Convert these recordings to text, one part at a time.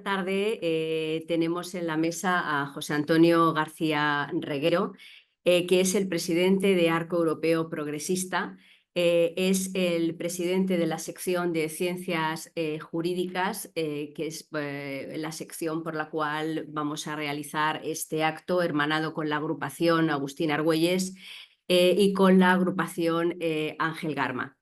esta tarde tenemos en la mesa a José Antonio García Reguero, que es el presidente de Arco Europeo Progresista. Es el presidente de la sección de Ciencias Jurídicas, que es la sección por la cual vamos a realizar este acto, hermanado con la agrupación Agustín Argüelles y con la agrupación Ángel Garma.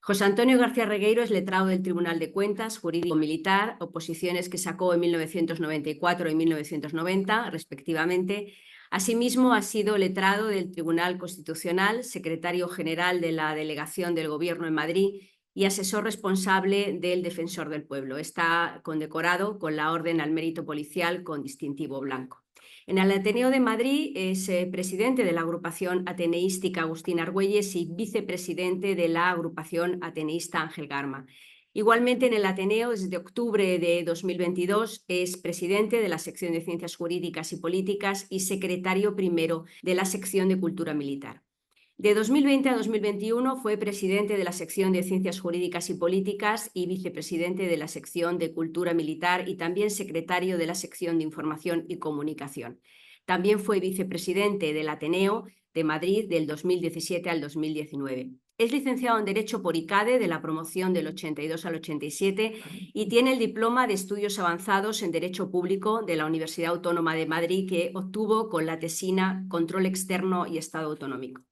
José Antonio García Regueiro es letrado del Tribunal de Cuentas, jurídico militar, oposiciones que sacó en 1994 y 1990, respectivamente. Asimismo, ha sido letrado del Tribunal Constitucional, secretario general de la Delegación del Gobierno en Madrid y asesor responsable del Defensor del Pueblo. Está condecorado con la Orden al Mérito Policial con distintivo blanco. En el Ateneo de Madrid es presidente de la agrupación ateneística Agustín Argüelles y vicepresidente de la agrupación ateneísta Ángel Garma. Igualmente en el Ateneo, desde octubre de 2022, es presidente de la sección de Ciencias Jurídicas y Políticas y secretario primero de la sección de Cultura Militar. De 2020 a 2021 fue presidente de la sección de Ciencias Jurídicas y Políticas y vicepresidente de la sección de Cultura Militar y también secretario de la sección de Información y Comunicación. También fue vicepresidente del Ateneo de Madrid del 2017 al 2019. Es licenciado en Derecho por ICADE de la promoción del 82 al 87 y tiene el diploma de Estudios Avanzados en Derecho Público de la Universidad Autónoma de Madrid, que obtuvo con la tesina Control Externo y Estado Autonómico.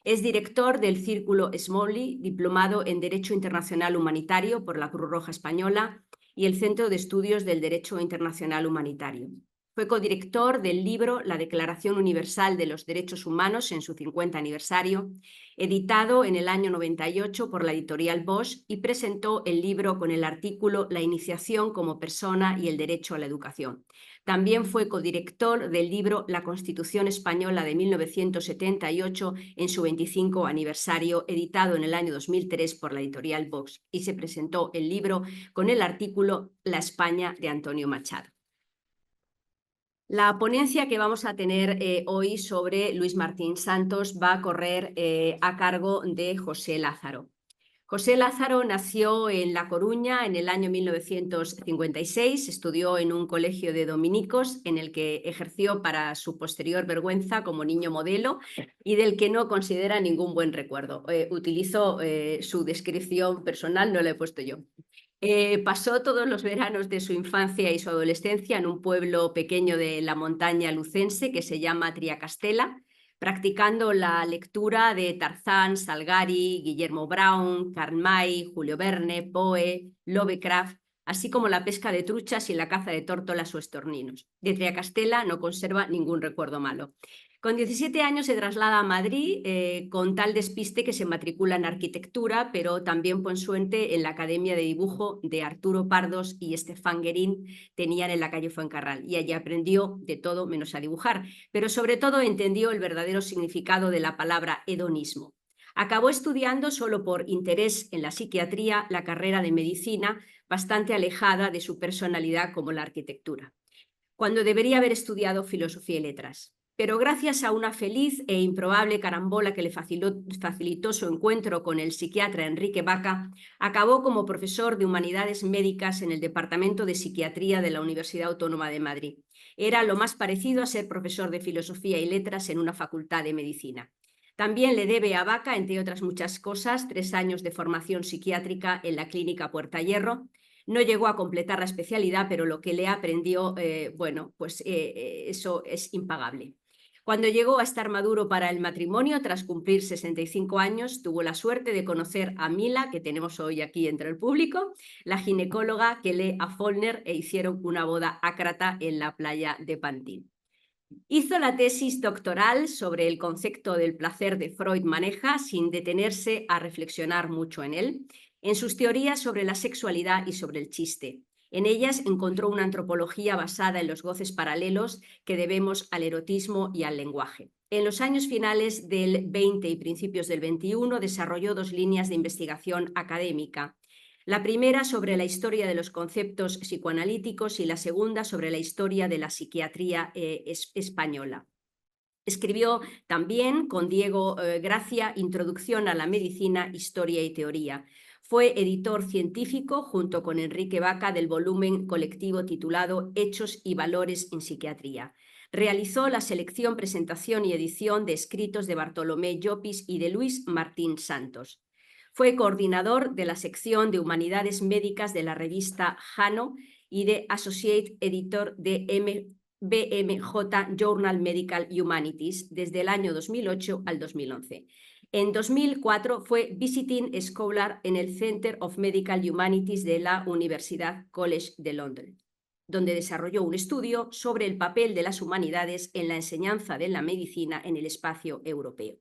Es director del Círculo Smolny, diplomado en Derecho Internacional Humanitario por la Cruz Roja Española y el Centro de Estudios del Derecho Internacional Humanitario. Fue codirector del libro La Declaración Universal de los Derechos Humanos en su 50 aniversario, editado en el año 98 por la editorial Bosch, y presentó el libro con el artículo La iniciación como persona y el derecho a la educación. También fue codirector del libro La Constitución Española de 1978 en su 25 aniversario, editado en el año 2003 por la editorial Vox, y se presentó el libro con el artículo La España de Antonio Machado. La ponencia que vamos a tener hoy sobre Luis Martín Santos va a correr a cargo de José Lázaro. José Lázaro nació en La Coruña en el año 1956, estudió en un colegio de dominicos en el que ejerció para su posterior vergüenza como niño modelo y del que no considera ningún buen recuerdo. Utilizo su descripción personal, no la he puesto yo. Pasó todos los veranos de su infancia y su adolescencia en un pueblo pequeño de la montaña lucense que se llama Triacastela, practicando la lectura de Tarzán, Salgari, Guillermo Brown, Karl May, Julio Verne, Poe, Lovecraft, así como la pesca de truchas y la caza de tórtolas o estorninos. De Triacastela no conserva ningún recuerdo malo. Con 17 años se traslada a Madrid con tal despiste que se matricula en arquitectura, pero también pone suerte en la Academia de Dibujo de Arturo Pardos y Estefan Guerín, tenían en la calle Fuencarral, y allí aprendió de todo menos a dibujar, pero sobre todo entendió el verdadero significado de la palabra hedonismo. Acabó estudiando solo por interés en la psiquiatría la carrera de medicina, bastante alejada de su personalidad como la arquitectura, cuando debería haber estudiado filosofía y letras. Pero gracias a una feliz e improbable carambola que le facilitó su encuentro con el psiquiatra Enrique Vaca, acabó como profesor de Humanidades Médicas en el Departamento de Psiquiatría de la Universidad Autónoma de Madrid. Era lo más parecido a ser profesor de Filosofía y Letras en una facultad de Medicina. También le debe a Vaca, entre otras muchas cosas, 3 años de formación psiquiátrica en la Clínica Puerta Hierro. No llegó a completar la especialidad, pero lo que le aprendió, eso es impagable. Cuando llegó a estar maduro para el matrimonio, tras cumplir 65 años, tuvo la suerte de conocer a Mila, que tenemos hoy aquí entre el público, la ginecóloga que lee a Follner, e hicieron una boda ácrata en la playa de Pantin. Hizo la tesis doctoral sobre el concepto del placer de Freud maneja, sin detenerse a reflexionar mucho en él, en sus teorías sobre la sexualidad y sobre el chiste. En ellas encontró una antropología basada en los goces paralelos que debemos al erotismo y al lenguaje. En los años finales del 20 y principios del 21 desarrolló 2 líneas de investigación académica. La primera sobre la historia de los conceptos psicoanalíticos y la segunda sobre la historia de la psiquiatría española. Escribió también con Diego Gracia Introducción a la Medicina, Historia y Teoría. Fue editor científico, junto con Enrique Vaca, del volumen colectivo titulado Hechos y Valores en Psiquiatría. Realizó la selección, presentación y edición de escritos de Bartolomé Llopis y de Luis Martín Santos. Fue coordinador de la sección de Humanidades Médicas de la revista Jano y de Associate Editor de BMJ Journal Medical Humanities desde el año 2008 al 2011. En 2004 fue Visiting Scholar en el Center of Medical Humanities de la Universidad College de Londres, donde desarrolló un estudio sobre el papel de las humanidades en la enseñanza de la medicina en el espacio europeo.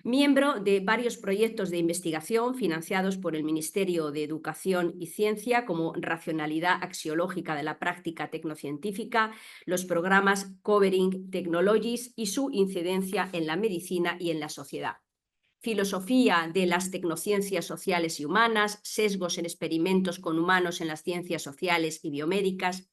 Miembro de varios proyectos de investigación financiados por el Ministerio de Educación y Ciencia, como Racionalidad Axiológica de la Práctica Tecnocientífica, los programas Covering Technologies y su incidencia en la medicina y en la sociedad. Filosofía de las tecnociencias sociales y humanas, sesgos en experimentos con humanos en las ciencias sociales y biomédicas.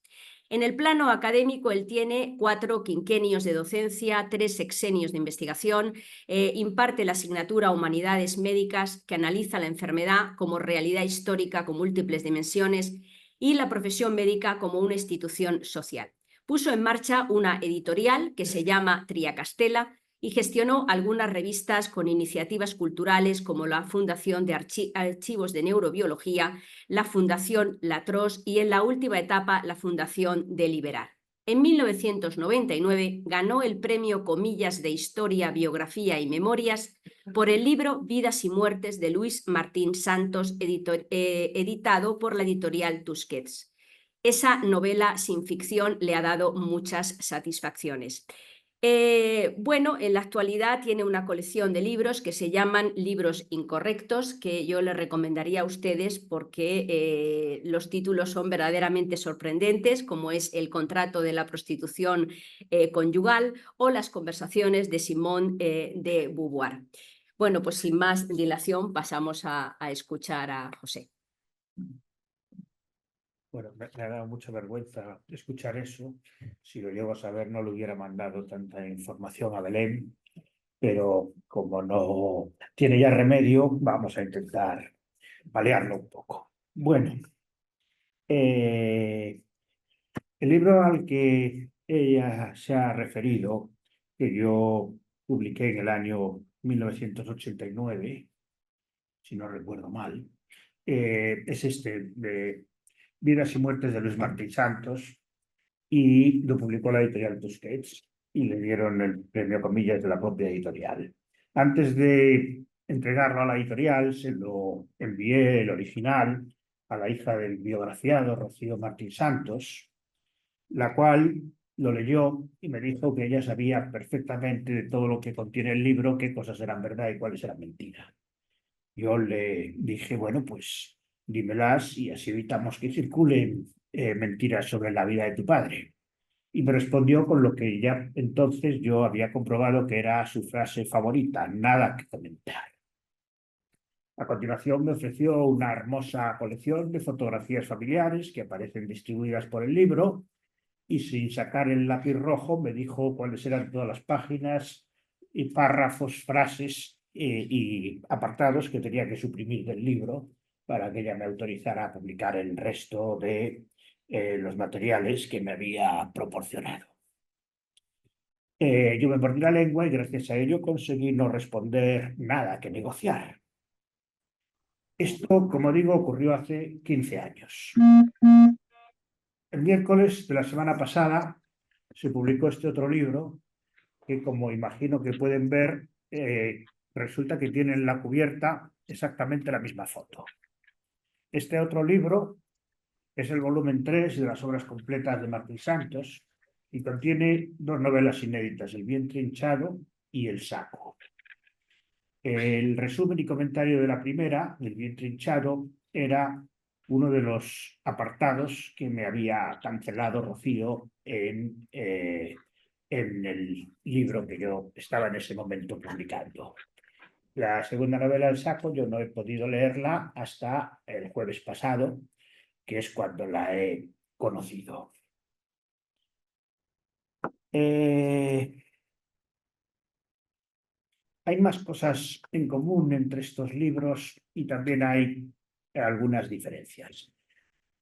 En el plano académico, él tiene 4 quinquenios de docencia, 3 sexenios de investigación, imparte la asignatura Humanidades Médicas, que analiza la enfermedad como realidad histórica con múltiples dimensiones, y la profesión médica como una institución social. Puso en marcha una editorial que se llama Triacastela, y gestionó algunas revistas con iniciativas culturales como la Fundación de Archivos de Neurobiología, la Fundación Latros y en la última etapa la Fundación Deliberar. En 1999 ganó el premio Comillas de Historia, Biografía y Memorias por el libro Vidas y Muertes de Luis Martín Santos, editado por la editorial Tusquets. Esa novela sin ficción le ha dado muchas satisfacciones. Bueno, en la actualidad tiene una colección de libros que se llaman Libros Incorrectos, que yo les recomendaría a ustedes porque los títulos son verdaderamente sorprendentes, como es El contrato de la prostitución conyugal o Las conversaciones de Simone de Beauvoir. Bueno, pues sin más dilación pasamos a escuchar a José. Bueno, me ha dado mucha vergüenza escuchar eso. Si lo llego a saber, no le hubiera mandado tanta información a Belén, pero como no tiene ya remedio, vamos a intentar paliarlo un poco. Bueno, el libro al que ella se ha referido, que yo publiqué en el año 1989, si no recuerdo mal, es este de Vidas y Muertes de Luis Martín Santos, y lo publicó la editorial Tusquets y le dieron el premio comillas de la propia editorial. Antes de entregarlo a la editorial, se lo envié el original a la hija del biografiado, Rocío Martín Santos, la cual lo leyó y me dijo que ella sabía perfectamente de todo lo que contiene el libro, qué cosas eran verdad y cuáles eran mentiras. Yo le dije, bueno, pues dímelas y así evitamos que circulen mentiras sobre la vida de tu padre. Y me respondió con lo que ya entonces yo había comprobado que era su frase favorita: nada que comentar. A continuación me ofreció una hermosa colección de fotografías familiares que aparecen distribuidas por el libro, y sin sacar el lápiz rojo me dijo cuáles eran todas las páginas y párrafos, frases y apartados que tenía que suprimir del libro para que ella me autorizara a publicar el resto de los materiales que me había proporcionado. Yo me mordí la lengua y gracias a ello conseguí no responder nada que negociar. Esto, como digo, ocurrió hace 15 años. El miércoles de la semana pasada se publicó este otro libro que, como imagino que pueden ver, resulta que tiene en la cubierta exactamente la misma foto. Este otro libro es el volumen 3 de las obras completas de Martín Santos y contiene 2 novelas inéditas, El vientre hinchado y El saco. El resumen y comentario de la primera, El vientre hinchado, era uno de los apartados que me había cancelado Rocío en el libro que yo estaba en ese momento publicando. La segunda novela, El saco, yo no he podido leerla hasta el jueves pasado, que es cuando la he conocido. Hay más cosas en común entre estos libros y también hay algunas diferencias.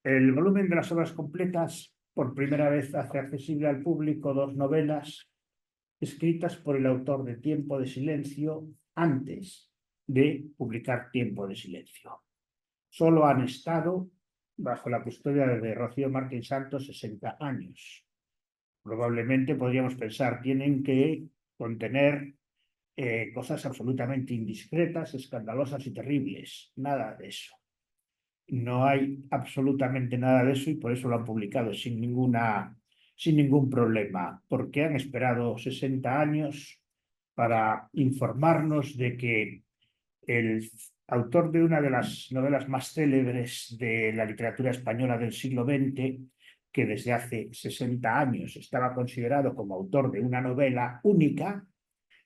El volumen de las obras completas por primera vez hace accesible al público 2 novelas escritas por el autor de Tiempo de Silencio antes de publicar Tiempo de Silencio. Solo han estado bajo la custodia de Rocío Martín Santos 60 años. Probablemente podríamos pensar, tienen que contener cosas absolutamente indiscretas, escandalosas y terribles. Nada de eso. No hay absolutamente nada de eso y por eso lo han publicado sin ningún problema, porque han esperado 60 años para informarnos de que el autor de una de las novelas más célebres de la literatura española del siglo XX, que desde hace 60 años estaba considerado como autor de una novela única,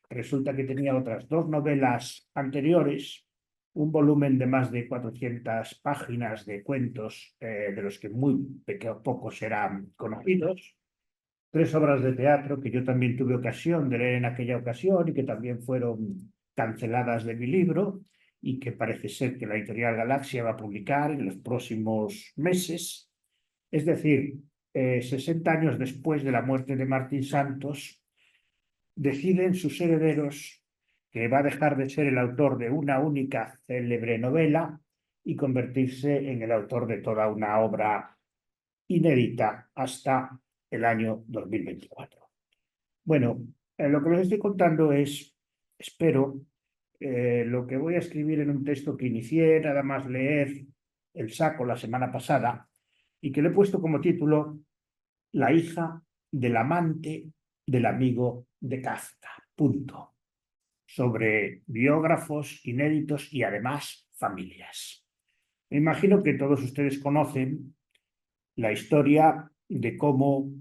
resulta que tenía otras 2 novelas anteriores, un volumen de más de 400 páginas de cuentos, de los que muy pocos eran conocidos, 3 obras de teatro que yo también tuve ocasión de leer en aquella ocasión y que también fueron canceladas de mi libro y que parece ser que la editorial Galaxia va a publicar en los próximos meses. Es decir, 60 años después de la muerte de Martín Santos, deciden sus herederos que va a dejar de ser el autor de una única célebre novela y convertirse en el autor de toda una obra inédita hasta el año 2024. Bueno, lo que les estoy contando es, espero, lo que voy a escribir en un texto que inicié nada más leer El Saco la semana pasada y que le he puesto como título La hija del amante del amigo de Kafka. Punto. Sobre biógrafos inéditos y además familias. Me imagino que todos ustedes conocen la historia de cómo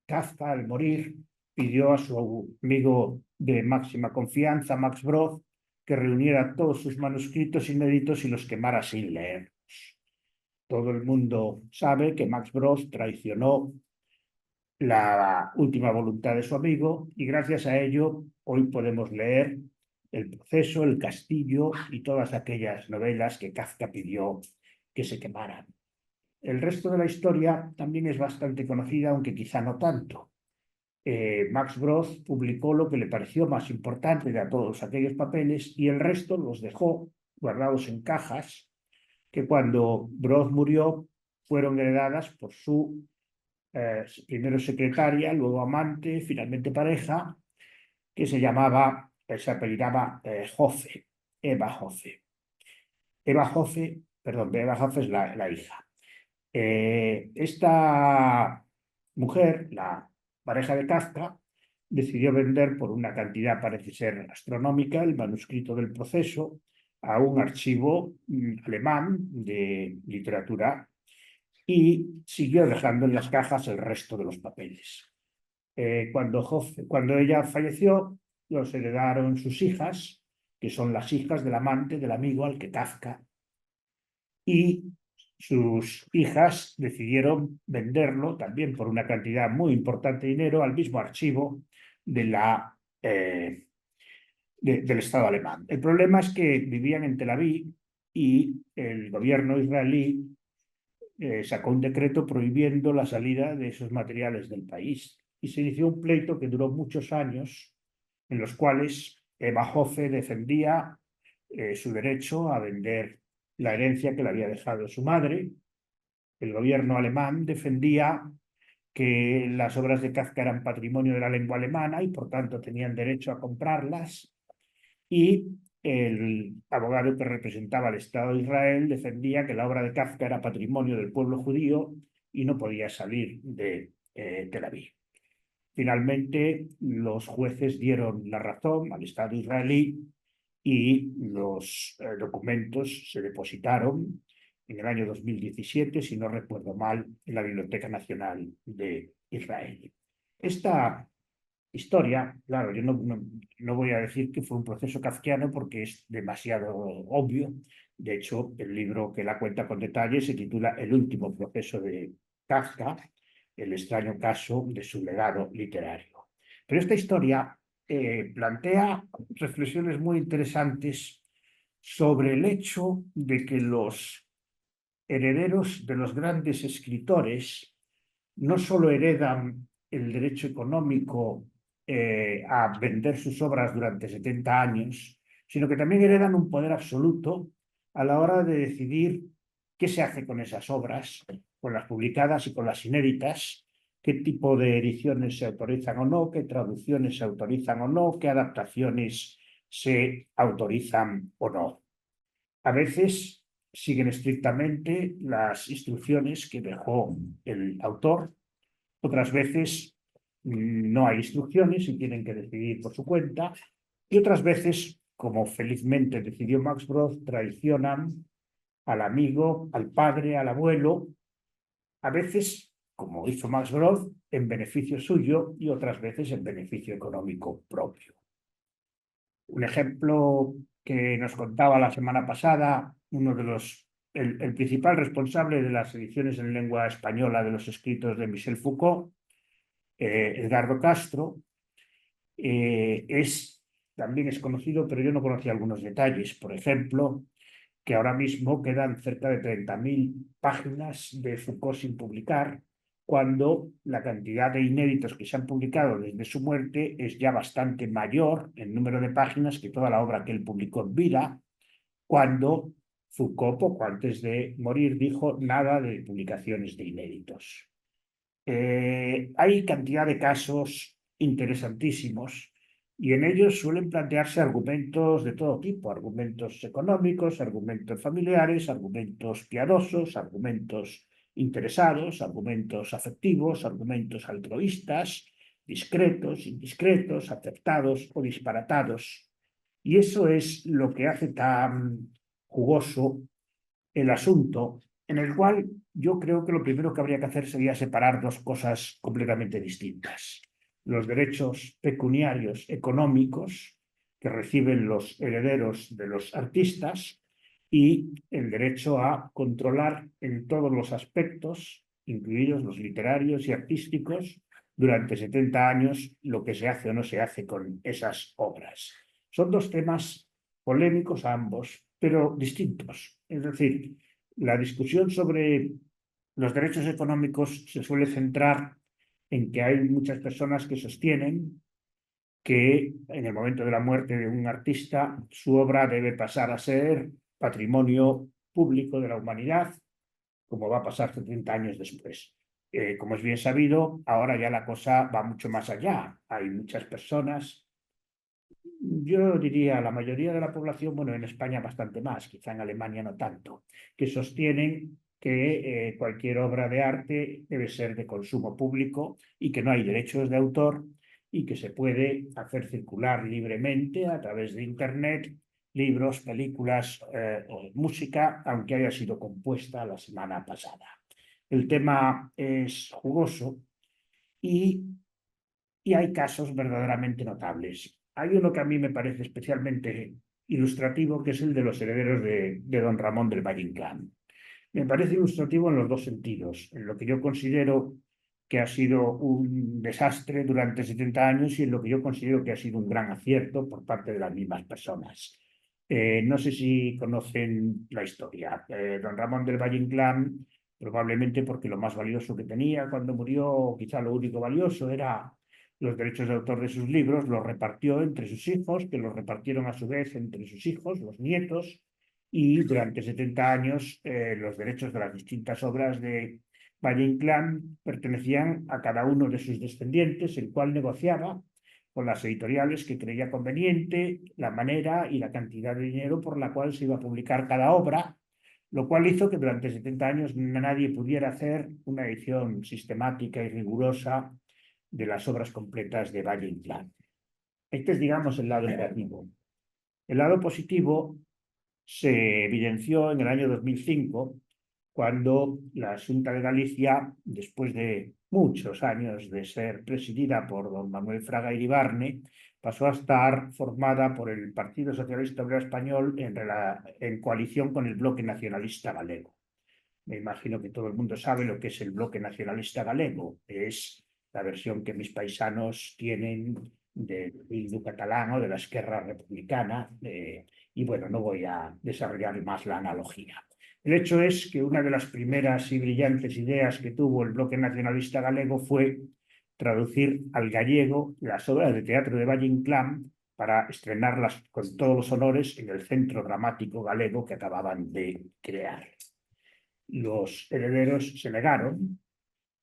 Kafka, al morir, pidió a su amigo de máxima confianza, Max Brod, que reuniera todos sus manuscritos inéditos y los quemara sin leerlos. Todo el mundo sabe que Max Brod traicionó la última voluntad de su amigo y gracias a ello hoy podemos leer El proceso, El castillo y todas aquellas novelas que Kafka pidió que se quemaran. El resto de la historia también es bastante conocida, aunque quizá no tanto. Max Brod publicó lo que le pareció más importante de todos aquellos papeles y el resto los dejó guardados en cajas que cuando Brod murió fueron heredadas por su primero secretaria, luego amante, finalmente pareja, que se apellidaba Joffe, Eva Joffe. Eva Joffe es la hija. Esta mujer, la pareja de Kafka, decidió vender por una cantidad, parece ser astronómica, el manuscrito del proceso a un archivo alemán de literatura y siguió dejando en las cajas el resto de los papeles. Cuando ella falleció, los heredaron sus hijas, que son las hijas del amante del amigo al que Kafka, y sus hijas decidieron venderlo también por una cantidad muy importante de dinero al mismo archivo del Estado alemán. El problema es que vivían en Tel Aviv y el gobierno israelí sacó un decreto prohibiendo la salida de esos materiales del país. Y se inició un pleito que duró muchos años, en los cuales Eva Joffe defendía su derecho a vender la herencia que le había dejado su madre. El gobierno alemán defendía que las obras de Kafka eran patrimonio de la lengua alemana y por tanto tenían derecho a comprarlas. Y el abogado que representaba al Estado de Israel defendía que la obra de Kafka era patrimonio del pueblo judío y no podía salir de Tel Aviv. Finalmente, los jueces dieron la razón al Estado israelí y los documentos se depositaron en el año 2017, si no recuerdo mal, en la Biblioteca Nacional de Israel. Esta historia, claro, yo no voy a decir que fue un proceso kafkiano porque es demasiado obvio. De hecho, el libro que la cuenta con detalle se titula El último proceso de Kafka, el extraño caso de su legado literario. Pero esta historia plantea reflexiones muy interesantes sobre el hecho de que los herederos de los grandes escritores no solo heredan el derecho económico a vender sus obras durante 70 años, sino que también heredan un poder absoluto a la hora de decidir qué se hace con esas obras, con las publicadas y con las inéditas, qué tipo de ediciones se autorizan o no, qué traducciones se autorizan o no, qué adaptaciones se autorizan o no. A veces siguen estrictamente las instrucciones que dejó el autor, otras veces no hay instrucciones y tienen que decidir por su cuenta, y otras veces, como felizmente decidió Max Brod, traicionan al amigo, al padre, al abuelo, a veces, como hizo Max Brod, en beneficio suyo y otras veces en beneficio económico propio. Un ejemplo que nos contaba la semana pasada, el principal responsable de las ediciones en lengua española de los escritos de Michel Foucault, Edgardo Castro, también es conocido, pero yo no conocía algunos detalles. Por ejemplo, que ahora mismo quedan cerca de 30.000 páginas de Foucault sin publicar, cuando la cantidad de inéditos que se han publicado desde su muerte es ya bastante mayor en número de páginas que toda la obra que él publicó en vida, cuando Foucault, poco antes de morir, dijo nada de publicaciones de inéditos. Hay cantidad de casos interesantísimos y en ellos suelen plantearse argumentos de todo tipo, argumentos económicos, argumentos familiares, argumentos piadosos, argumentos interesados, argumentos afectivos, argumentos altruistas, discretos, indiscretos, acertados o disparatados. Y eso es lo que hace tan jugoso el asunto, en el cual yo creo que lo primero que habría que hacer sería separar dos cosas completamente distintas. Los derechos pecuniarios económicos que reciben los herederos de los artistas y el derecho a controlar en todos los aspectos, incluidos los literarios y artísticos, durante 70 años lo que se hace o no se hace con esas obras. Son dos temas polémicos ambos, pero distintos. Es decir, la discusión sobre los derechos económicos se suele centrar en que hay muchas personas que sostienen que en el momento de la muerte de un artista su obra debe pasar a ser patrimonio público de la humanidad, como va a pasar 70 años después. Como es bien sabido, ahora ya la cosa va mucho más allá. Hay muchas personas, yo diría la mayoría de la población, bueno, en España bastante más, quizá en Alemania no tanto, que sostienen que cualquier obra de arte debe ser de consumo público y que no hay derechos de autor y que se puede hacer circular libremente a través de Internet libros, películas o música, aunque haya sido compuesta la semana pasada. El tema es jugoso y hay casos verdaderamente notables. Hay uno que a mí me parece especialmente ilustrativo, que es el de los herederos de don Ramón del Valle Inclán. Me parece ilustrativo en los dos sentidos, en lo que yo considero que ha sido un desastre durante 70 años y en lo que yo considero que ha sido un gran acierto por parte de las mismas personas. No sé si conocen la historia. Don Ramón del Valle Inclán, probablemente porque lo más valioso que tenía cuando murió, quizá lo único valioso, era los derechos de autor de sus libros, los repartió entre sus hijos, que los repartieron a su vez entre sus hijos, los nietos, y durante 70 años los derechos de las distintas obras de Valle Inclán pertenecían a cada uno de sus descendientes, el cual negociaba con las editoriales que creía conveniente la manera y la cantidad de dinero por la cual se iba a publicar cada obra, lo cual hizo que durante 70 años nadie pudiera hacer una edición sistemática y rigurosa de las obras completas de Valle Inclán. Este es, digamos, el lado negativo. El lado positivo se evidenció en el año 2005, cuando la Xunta de Galicia, después de muchos años de ser presidida por don Manuel Fraga Iribarne, pasó a estar formada por el Partido Socialista Obrero Español en coalición con el Bloque Nacionalista Galego. Me imagino que todo el mundo sabe lo que es el Bloque Nacionalista Galego. Es la versión que mis paisanos tienen del Bildu catalán o de la Esquerra Republicana. Y bueno, no voy a desarrollar más la analogía. El hecho es que una de las primeras y brillantes ideas que tuvo el bloque nacionalista galego fue traducir al gallego las obras de teatro de Valle Inclán para estrenarlas con todos los honores en el Centro Dramático Galego que acababan de crear. Los herederos se negaron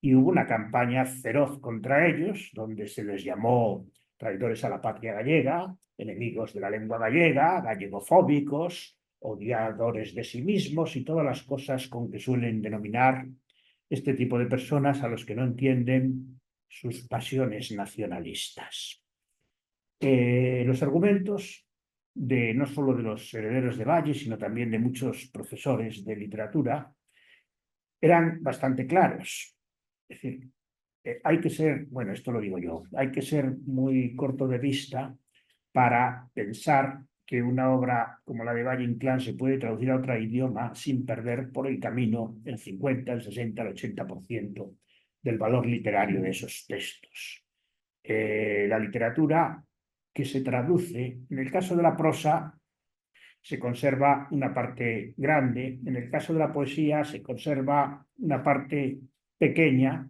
y hubo una campaña feroz contra ellos, donde se les llamó traidores a la patria gallega, enemigos de la lengua gallega, gallegofóbicos, odiadores de sí mismos y todas las cosas con que suelen denominar este tipo de personas a los que no entienden sus pasiones nacionalistas. Los argumentos no solo de los herederos de Valle, sino también de muchos profesores de literatura, eran bastante claros. Es decir, hay que ser, bueno, esto lo digo yo, hay que ser muy corto de vista para pensar que una obra como la de Valle Inclán se puede traducir a otro idioma sin perder por el camino el 50, el 60, el 80% del valor literario de esos textos. La literatura que se traduce, en el caso de la prosa, se conserva una parte grande, en el caso de la poesía se conserva una parte pequeña.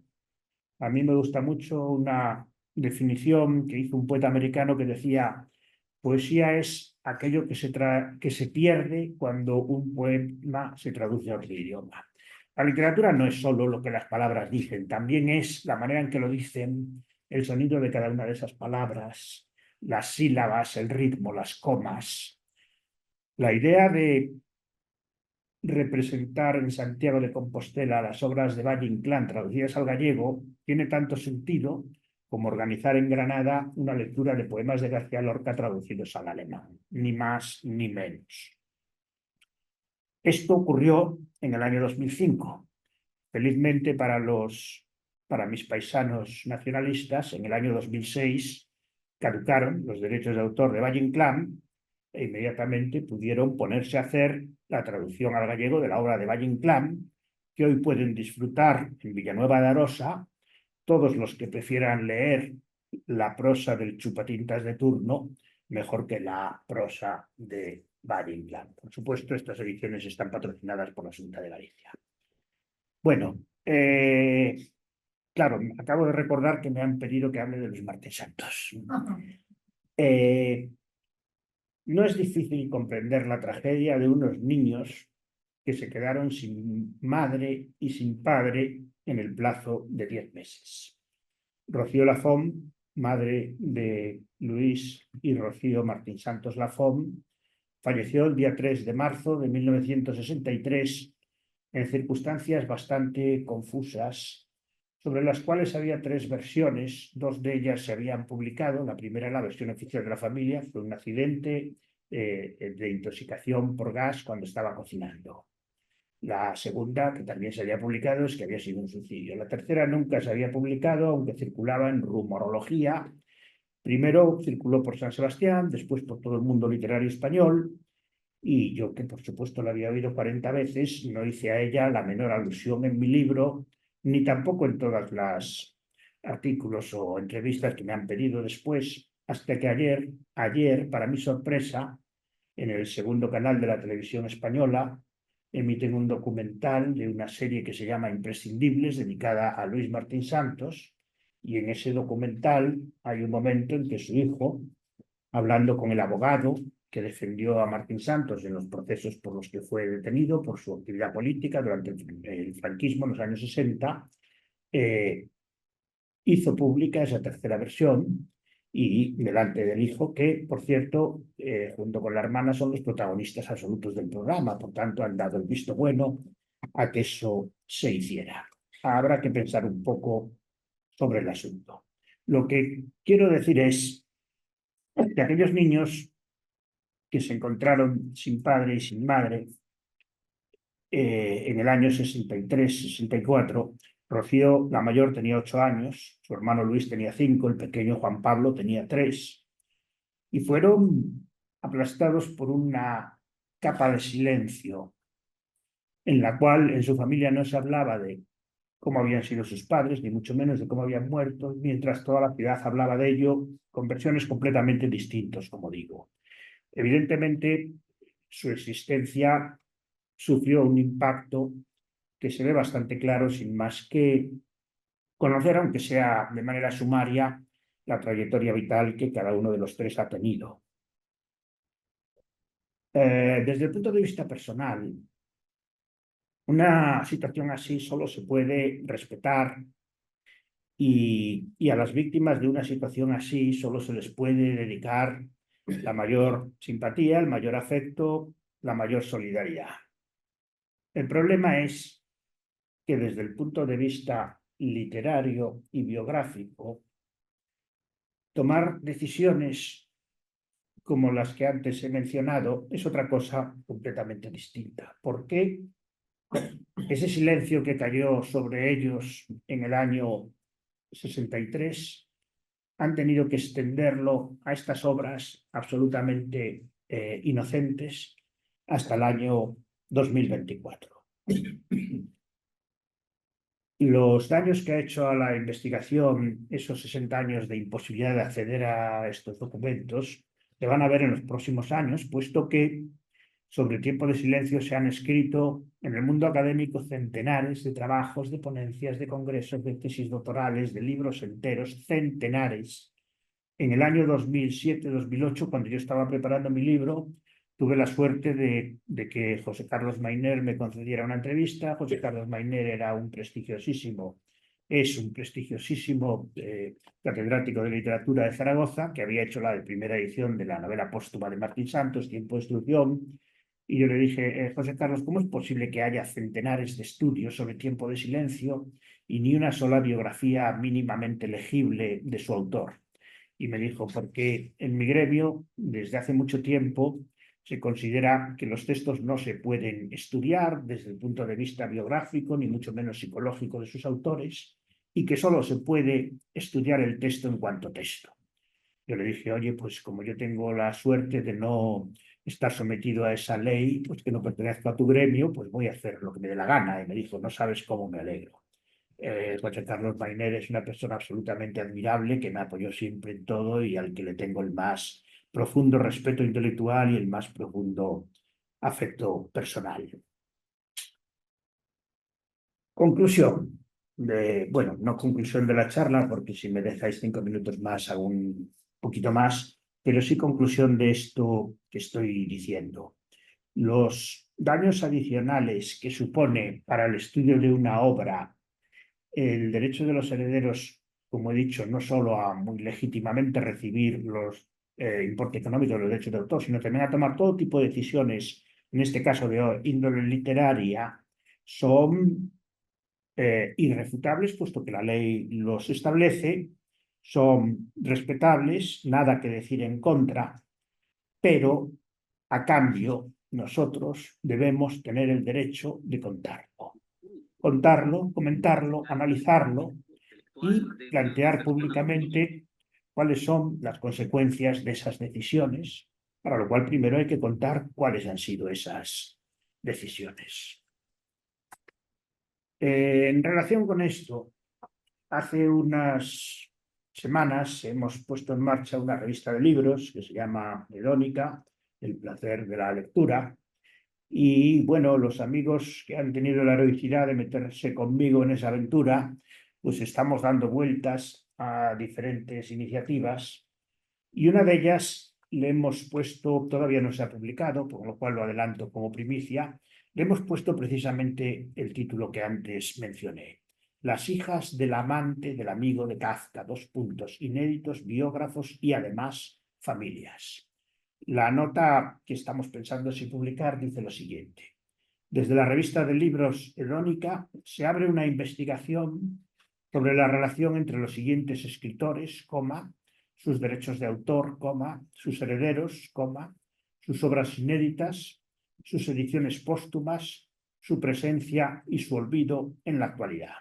A mí me gusta mucho una definición que hizo un poeta americano que decía: poesía es aquello que se pierde cuando un poema se traduce a otro idioma. La literatura no es solo lo que las palabras dicen, también es la manera en que lo dicen, el sonido de cada una de esas palabras, las sílabas, el ritmo, las comas. La idea de representar en Santiago de Compostela las obras de Valle Inclán traducidas al gallego tiene tanto sentido como organizar en Granada una lectura de poemas de García Lorca traducidos al alemán, ni más ni menos. Esto ocurrió en el año 2005. Felizmente para mis paisanos nacionalistas, en el año 2006 caducaron los derechos de autor de Valle Inclán e inmediatamente pudieron ponerse a hacer la traducción al gallego de la obra de Valle Inclán, que hoy pueden disfrutar en Villanueva de Arosa todos los que prefieran leer la prosa del chupatintas de turno mejor que la prosa de Valle Inclán. Por supuesto, estas ediciones están patrocinadas por la Xunta de Galicia. Bueno, claro, acabo de recordar que me han pedido que hable de los martes santos. No es difícil comprender la tragedia de unos niños que se quedaron sin madre y sin padre en el plazo de 10 meses. Rocío Lafón, madre de Luis y Rocío Martín Santos Lafón, falleció el día 3 de marzo de 1963 en circunstancias bastante confusas, sobre las cuales había 3 versiones. 2 de ellas se habían publicado. La primera, la versión oficial de la familia, fue un accidente de intoxicación por gas cuando estaba cocinando. La segunda, que también se había publicado, es que había sido un suicidio. La tercera nunca se había publicado, aunque circulaba en rumorología. Primero circuló por San Sebastián, después por todo el mundo literario español, y yo, que por supuesto la había oído 40 veces, no hice a ella la menor alusión en mi libro, ni tampoco en todas las artículos o entrevistas que me han pedido después, hasta que ayer, para mi sorpresa, en el segundo canal de la televisión española, emiten un documental de una serie que se llama Imprescindibles, dedicada a Luis Martín Santos, y en ese documental hay un momento en que su hijo, hablando con el abogado que defendió a Martín Santos en los procesos por los que fue detenido por su actividad política durante el franquismo en los años 60, hizo pública esa tercera versión y delante del hijo, que, por cierto, junto con la hermana son los protagonistas absolutos del programa, por tanto han dado el visto bueno a que eso se hiciera. Habrá que pensar un poco sobre el asunto. Lo que quiero decir es que aquellos niños que se encontraron sin padre y sin madre en el año 63-64, Rocío, la mayor, tenía 8 años, su hermano Luis tenía 5, el pequeño Juan Pablo tenía 3, y fueron aplastados por una capa de silencio en la cual en su familia no se hablaba de cómo habían sido sus padres, ni mucho menos de cómo habían muerto, mientras toda la ciudad hablaba de ello con versiones completamente distintas, como digo. Evidentemente, su existencia sufrió un impacto que se ve bastante claro sin más que conocer, aunque sea de manera sumaria, la trayectoria vital que cada uno de los tres ha tenido. Desde el punto de vista personal, una situación así solo se puede respetar y a las víctimas de una situación así solo se les puede dedicar la mayor simpatía, el mayor afecto, la mayor solidaridad. El problema es que desde el punto de vista literario y biográfico, tomar decisiones como las que antes he mencionado es otra cosa completamente distinta. ¿Por qué? Ese silencio que cayó sobre ellos en el año 63 han tenido que extenderlo a estas obras absolutamente inocentes hasta el año 2024. Los daños que ha hecho a la investigación esos 60 años de imposibilidad de acceder a estos documentos se van a ver en los próximos años, puesto que sobre el tiempo de silencio se han escrito en el mundo académico centenares de trabajos, de ponencias, de congresos, de tesis doctorales, de libros enteros, centenares. En el año 2007-2008, cuando yo estaba preparando mi libro, tuve la suerte de que José Carlos Mainer me concediera una entrevista. José Carlos Mainer era es un prestigiosísimo catedrático de literatura de Zaragoza, que había hecho la primera edición de la novela póstuma de Martín Santos, Tiempo de Destrucción. Y yo le dije, José Carlos, ¿cómo es posible que haya centenares de estudios sobre Tiempo de Silencio y ni una sola biografía mínimamente legible de su autor? Y me dijo, porque en mi gremio, desde hace mucho tiempo, se considera que los textos no se pueden estudiar desde el punto de vista biográfico, ni mucho menos psicológico de sus autores, y que solo se puede estudiar el texto en cuanto texto. Yo le dije, oye, pues como yo tengo la suerte de no estar sometido a esa ley, pues que no pertenezco a tu gremio, pues voy a hacer lo que me dé la gana. Y me dijo, no sabes cómo me alegro. José Carlos Mainer es una persona absolutamente admirable que me apoyó siempre en todo y al que le tengo el más profundo respeto intelectual y el más profundo afecto personal. Conclusión. Bueno, no conclusión de la charla, porque si me dejáis 5 minutos más, hago un poquito más, pero sí conclusión de esto que estoy diciendo. Los daños adicionales que supone para el estudio de una obra el derecho de los herederos, como he dicho, no solo a muy legítimamente recibir los importes económicos de los derechos de autor, sino también a tomar todo tipo de decisiones, en este caso de índole literaria, son irrefutables, puesto que la ley los establece, son respetables, nada que decir en contra, pero a cambio nosotros debemos tener el derecho de contarlo, comentarlo, analizarlo y plantear públicamente cuáles son las consecuencias de esas decisiones, para lo cual primero hay que contar cuáles han sido esas decisiones. En relación con esto, hace unas semanas hemos puesto en marcha una revista de libros que se llama Hedónica, el placer de la lectura. Y bueno, los amigos que han tenido la heroicidad de meterse conmigo en esa aventura, pues estamos dando vueltas a diferentes iniciativas y una de ellas le hemos puesto, todavía no se ha publicado, por lo cual lo adelanto como primicia, le hemos puesto precisamente el título que antes mencioné. Las hijas del amante del amigo de Kafka, 2 puntos, inéditos, biógrafos y además familias. La nota que estamos pensando si publicar dice lo siguiente. Desde la revista de libros Hedónica se abre una investigación sobre la relación entre los siguientes escritores, sus derechos de autor, sus herederos, sus obras inéditas, sus ediciones póstumas, su presencia y su olvido en la actualidad.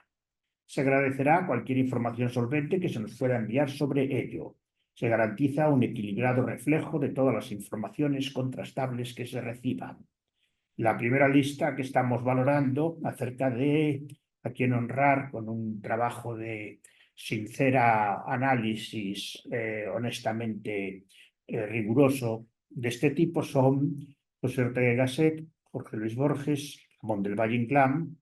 Se agradecerá cualquier información solvente que se nos pueda enviar sobre ello. Se garantiza un equilibrado reflejo de todas las informaciones contrastables que se reciban. La primera lista que estamos valorando acerca de a quién honrar con un trabajo de sincera análisis, honestamente riguroso de este tipo son José Ortega y Gasset, Jorge Luis Borges, Ramón del Valle Inclán,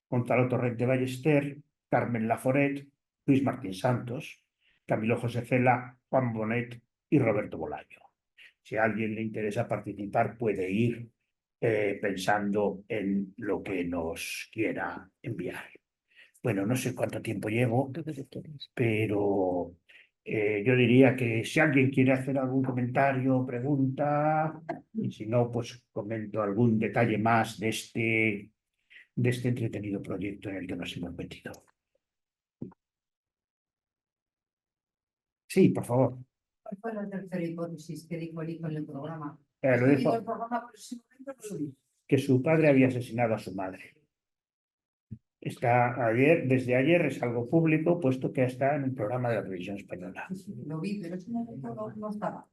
Gonzalo Torrente Ballester, Carmen Laforet, Luis Martín Santos, Camilo José Cela, Juan Bonet y Roberto Bolaño. Si a alguien le interesa participar, puede ir pensando en lo que nos quiera enviar. Bueno, no sé cuánto tiempo llevo, pero yo diría que si alguien quiere hacer algún comentario o pregunta, y si no, pues comento algún detalle más de este entretenido proyecto en el que nos hemos metido. Sí, por favor. ¿Cuál fue la tercera hipótesis que dijo el hijo en el programa? Lo He dijo oído el programa, pero ese momento no lo vi. que su padre había asesinado a su madre. Desde ayer es algo público, puesto que está en el programa de la televisión española. Sí, lo vi, pero ese momento no estaba.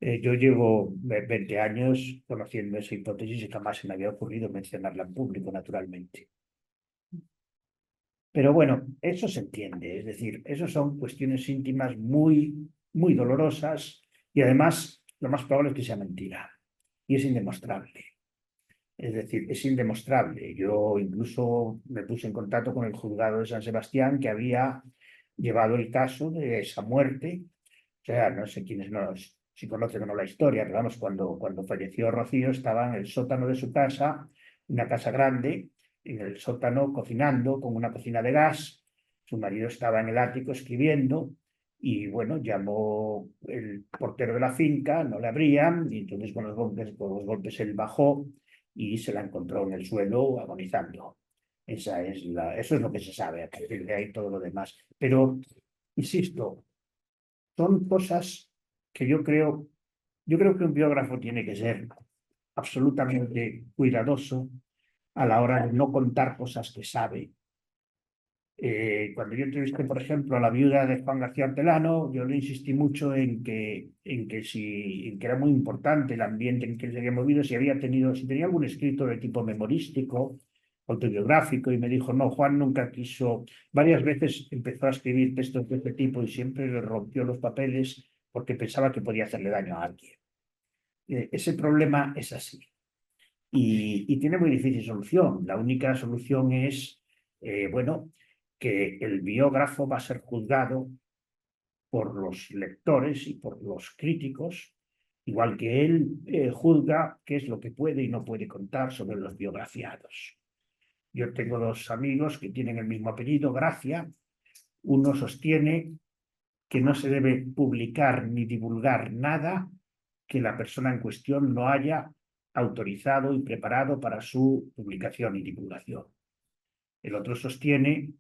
Yo llevo 20 años conociendo esa hipótesis y jamás se me había ocurrido mencionarla en público, naturalmente. Pero bueno, eso se entiende, es decir, eso son cuestiones íntimas muy, muy dolorosas y además lo más probable es que sea mentira y es indemostrable. Es decir, es indemostrable. Yo incluso me puse en contacto con el juzgado de San Sebastián que había llevado el caso de esa muerte. O sea, no sé quiénes no, si conocen o no la historia, pero vamos, cuando falleció Rocío estaba en el sótano de su casa, una casa grande, en el sótano cocinando con una cocina de gas. Su marido estaba en el ático escribiendo y bueno, llamó el portero de la finca, no le abrían y entonces con los golpes él bajó y se la encontró en el suelo agonizando. Eso es lo que se sabe, a partir de ahí todo lo demás. Pero, insisto, son cosas que yo creo que un biógrafo tiene que ser absolutamente cuidadoso a la hora de no contar cosas que sabe. Cuando yo entrevisté, por ejemplo, a la viuda de Juan García Hortelano, yo le insistí mucho en que era muy importante el ambiente en que él se había movido, si tenía algún escrito de tipo memorístico, autobiográfico, y me dijo, no, Juan nunca quiso, varias veces empezó a escribir textos de este tipo y siempre le rompió los papeles porque pensaba que podía hacerle daño a alguien. Ese problema es así y tiene muy difícil solución. La única solución es, bueno, que el biógrafo va a ser juzgado por los lectores y por los críticos, igual que él juzga qué es lo que puede y no puede contar sobre los biografiados. Yo tengo dos amigos que tienen el mismo apellido, Gracia. Uno sostiene que no se debe publicar ni divulgar nada que la persona en cuestión no haya autorizado y preparado para su publicación y divulgación. El otro sostiene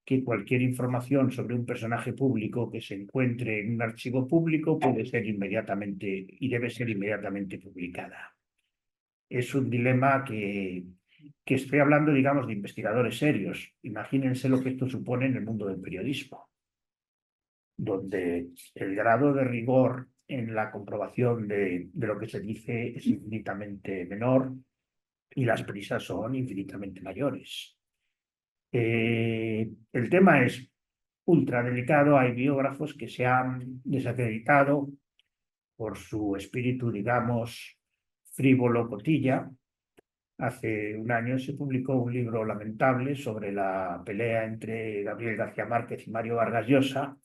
que cualquier información sobre un personaje público que se encuentre en un archivo público puede ser inmediatamente y debe ser inmediatamente publicada. Es un dilema que estoy hablando, digamos, de investigadores serios. Imagínense lo que esto supone en el mundo del periodismo, donde el grado de rigor en la comprobación de lo que se dice es infinitamente menor y las prisas son infinitamente mayores. El tema es ultra delicado. Hay biógrafos que se han desacreditado por su espíritu, digamos, frívolo cotilla. Hace un año se publicó un libro lamentable sobre la pelea entre Gabriel García Márquez y Mario Vargas Llosa,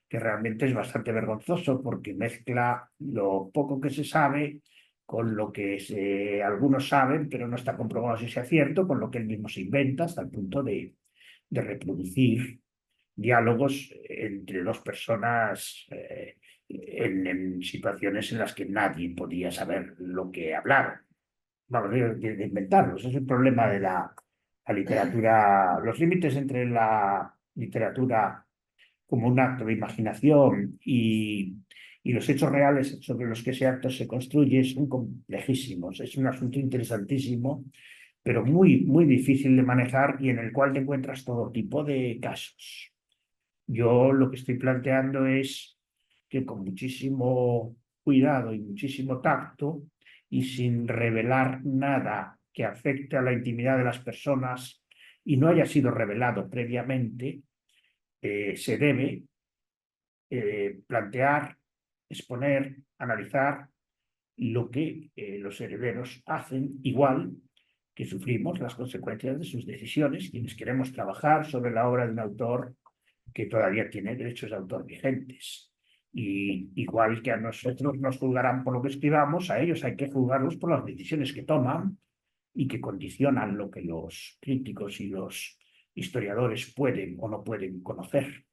que realmente es bastante vergonzoso porque mezcla lo poco que se sabe con lo que algunos saben, pero no está comprobado si sea cierto, con lo que él mismo se inventa, hasta el punto de reproducir diálogos entre dos personas en situaciones en las que nadie podía saber lo que hablaron. Vamos, de inventarlos. Es el problema de la literatura, los límites entre la literatura como un acto de imaginación y los hechos reales sobre los que ese acto se construye son complejísimos. Es un asunto interesantísimo, pero muy, muy difícil de manejar y en el cual te encuentras todo tipo de casos. Yo lo que estoy planteando es que con muchísimo cuidado y muchísimo tacto y sin revelar nada que afecte a la intimidad de las personas y no haya sido revelado previamente, se debe plantear, exponer, analizar lo que los herederos hacen, igual que sufrimos las consecuencias de sus decisiones, quienes queremos trabajar sobre la obra de un autor que todavía tiene derechos de autor vigentes. Y igual que a nosotros nos juzgarán por lo que escribamos, a ellos hay que juzgarlos por las decisiones que toman y que condicionan lo que los críticos y los historiadores pueden o no pueden conocer.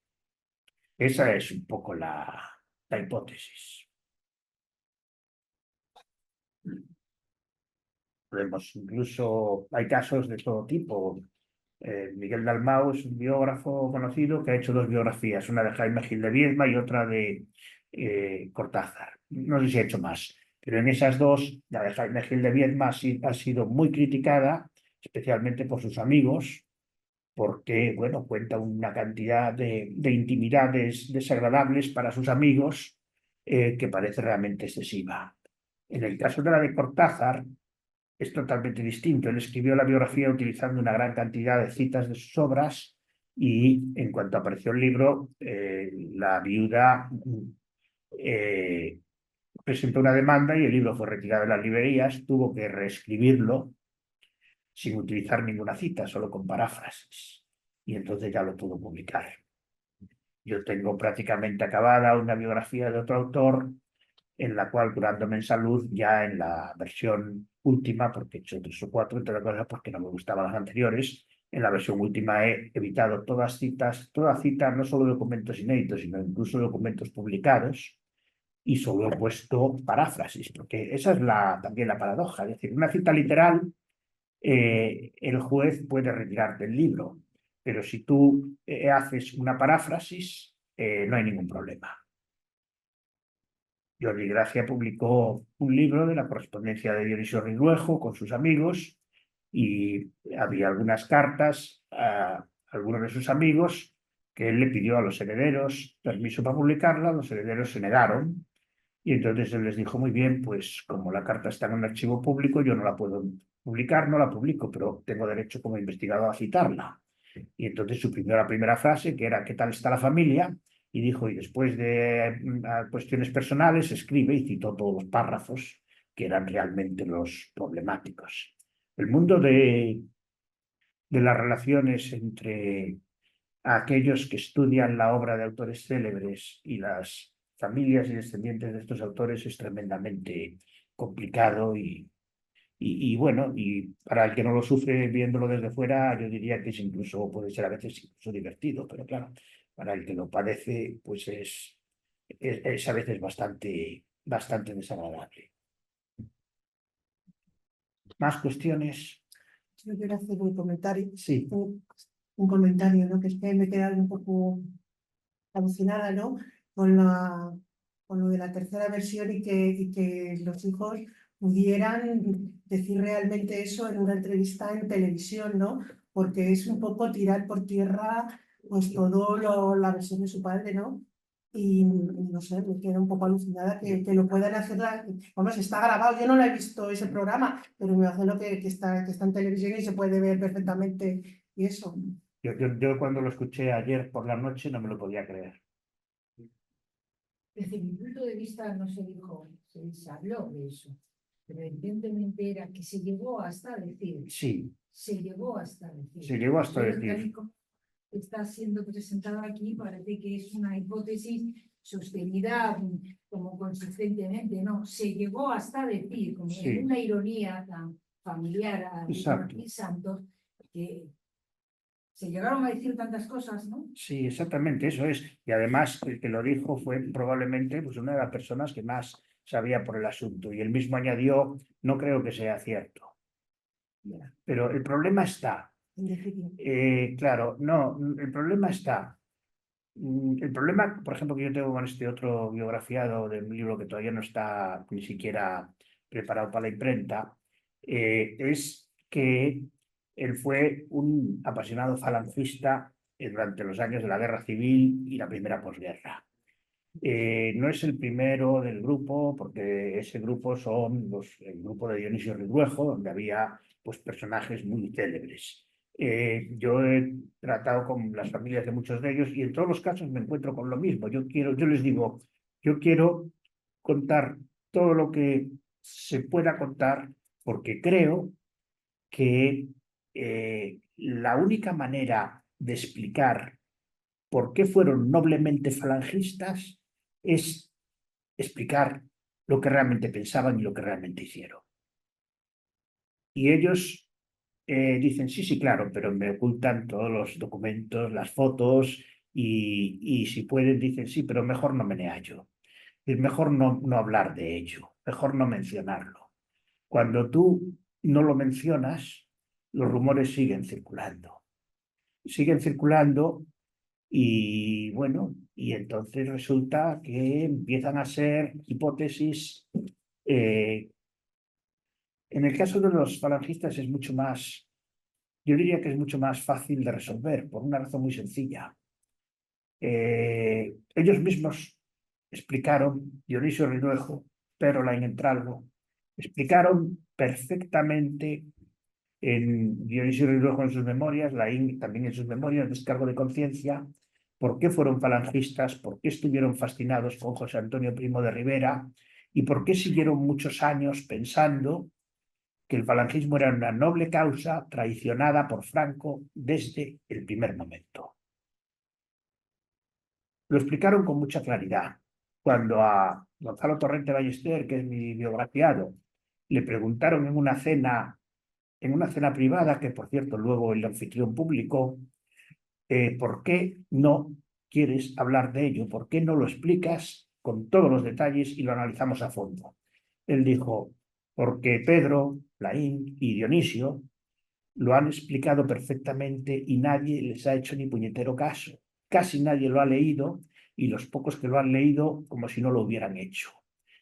Esa es un poco la hipótesis. Incluso hay casos de todo tipo. Miguel Dalmau es un biógrafo conocido que ha hecho dos biografías, una de Jaime Gil de Viedma y otra de Cortázar. No sé si ha hecho más, pero en esas dos, la de Jaime Gil de Viedma ha sido muy criticada, especialmente por sus amigos, porque, bueno, cuenta una cantidad de intimidades desagradables para sus amigos que parece realmente excesiva. En el caso de la de Cortázar, es totalmente distinto. Él escribió la biografía utilizando una gran cantidad de citas de sus obras y en cuanto apareció el libro, la viuda presentó una demanda y el libro fue retirado de las librerías, tuvo que reescribirlo sin utilizar ninguna cita, solo con paráfrasis. Y entonces ya lo pudo publicar. Yo tengo prácticamente acabada una biografía de otro autor en la cual, curándome en salud, ya en la versión última, porque he hecho 3 o 4, entre otras cosas porque no me gustaban las anteriores, en la versión última he evitado todas citas, toda cita, no solo documentos inéditos, sino incluso documentos publicados, y solo he puesto paráfrasis, porque esa es también la paradoja. Es decir, una cita literal, el juez puede retirarte el libro, pero si tú haces una paráfrasis, no hay ningún problema. Jordi Gracia publicó un libro de la correspondencia de Dionisio Ridruejo con sus amigos y había algunas cartas a algunos de sus amigos que él le pidió a los herederos permiso para publicarla, los herederos se negaron y entonces él les dijo, muy bien, pues como la carta está en un archivo público, yo no la puedo publicar, no la publico, pero tengo derecho como investigador a citarla. Y entonces suprimió la primera frase, que era ¿qué tal está la familia? Y dijo, y después de cuestiones personales, escribe y citó todos los párrafos que eran realmente los problemáticos. El mundo de las relaciones entre aquellos que estudian la obra de autores célebres y las familias y descendientes de estos autores es tremendamente complicado y bueno, y para el que no lo sufre viéndolo desde fuera, yo diría que es incluso, puede ser a veces incluso divertido, pero claro, para el que lo padece, pues es a veces bastante desagradable. ¿Más cuestiones? Yo quiero hacer un comentario, Sí. un comentario, ¿no? Que es que me he quedado un poco alucinada, ¿no? Con lo de la tercera versión y que los hijos pudieran decir realmente eso en una entrevista en televisión, ¿no? Porque es un poco tirar por tierra pues la versión de su padre, ¿no? Y no sé, me quedo un poco alucinada que lo puedan hacer. Vamos, está grabado, yo no lo he visto ese programa, pero me imagino que está en televisión y se puede ver perfectamente y eso. Yo cuando lo escuché ayer por la noche no me lo podía creer. Desde mi punto de vista no se dijo, se habló de eso, pero evidentemente era que se llegó hasta decir. Sí. Se llegó hasta decir. Se llegó hasta Pero decir. tal y como está siendo presentada aquí, parece que es una hipótesis sostenida como consistentemente, ¿no? Se llegó hasta decir, como Sí. una ironía tan familiar a Martín Santos, que se llegaron a decir tantas cosas, ¿no? Sí, exactamente, eso es. Y además el que lo dijo fue probablemente pues, una de las personas que más sabía por el asunto. Y él mismo añadió, no creo que sea cierto. Pero el problema está. Claro, no, el problema está. El problema, por ejemplo, que yo tengo con este otro biografiado de un libro que todavía no está ni siquiera preparado para la imprenta, es que él fue un apasionado falangista durante los años de la Guerra Civil y la primera posguerra. No es el primero del grupo, porque ese grupo son el grupo de Dionisio Ridruejo, donde había pues, personajes muy célebres. Yo he tratado con las familias de muchos de ellos y en todos los casos me encuentro con lo mismo. Yo les digo, yo quiero contar todo lo que se pueda contar, porque creo que la única manera de explicar por qué fueron noblemente falangistas es explicar lo que realmente pensaban y lo que realmente hicieron. Y ellos dicen, sí, sí, claro, pero me ocultan todos los documentos, las fotos, y si pueden dicen, sí, pero mejor no me hallo. Es mejor no hablar de ello, mejor no mencionarlo. Cuando tú no lo mencionas, los rumores siguen circulando. Siguen circulando y bueno, y entonces resulta que empiezan a ser hipótesis. En el caso de los falangistas es mucho más, yo diría que es mucho más fácil de resolver, por una razón muy sencilla. Ellos mismos explicaron, Dionisio Rinuejo, Pedro Laín Entralgo, explicaron perfectamente en Dionisio Rinuejo en sus memorias, Laín también en sus memorias, Descargo de conciencia, por qué fueron falangistas, por qué estuvieron fascinados con José Antonio Primo de Rivera y por qué siguieron muchos años pensando que el falangismo era una noble causa traicionada por Franco desde el primer momento. Lo explicaron con mucha claridad. Cuando a Gonzalo Torrente Ballester, que es mi biografiado, le preguntaron en una cena privada, que por cierto luego el anfitrión publicó, ¿por qué no quieres hablar de ello? ¿Por qué no lo explicas con todos los detalles y lo analizamos a fondo? Él dijo, porque Pedro, Laín y Dionisio lo han explicado perfectamente y nadie les ha hecho ni puñetero caso. Casi nadie lo ha leído y los pocos que lo han leído como si no lo hubieran hecho.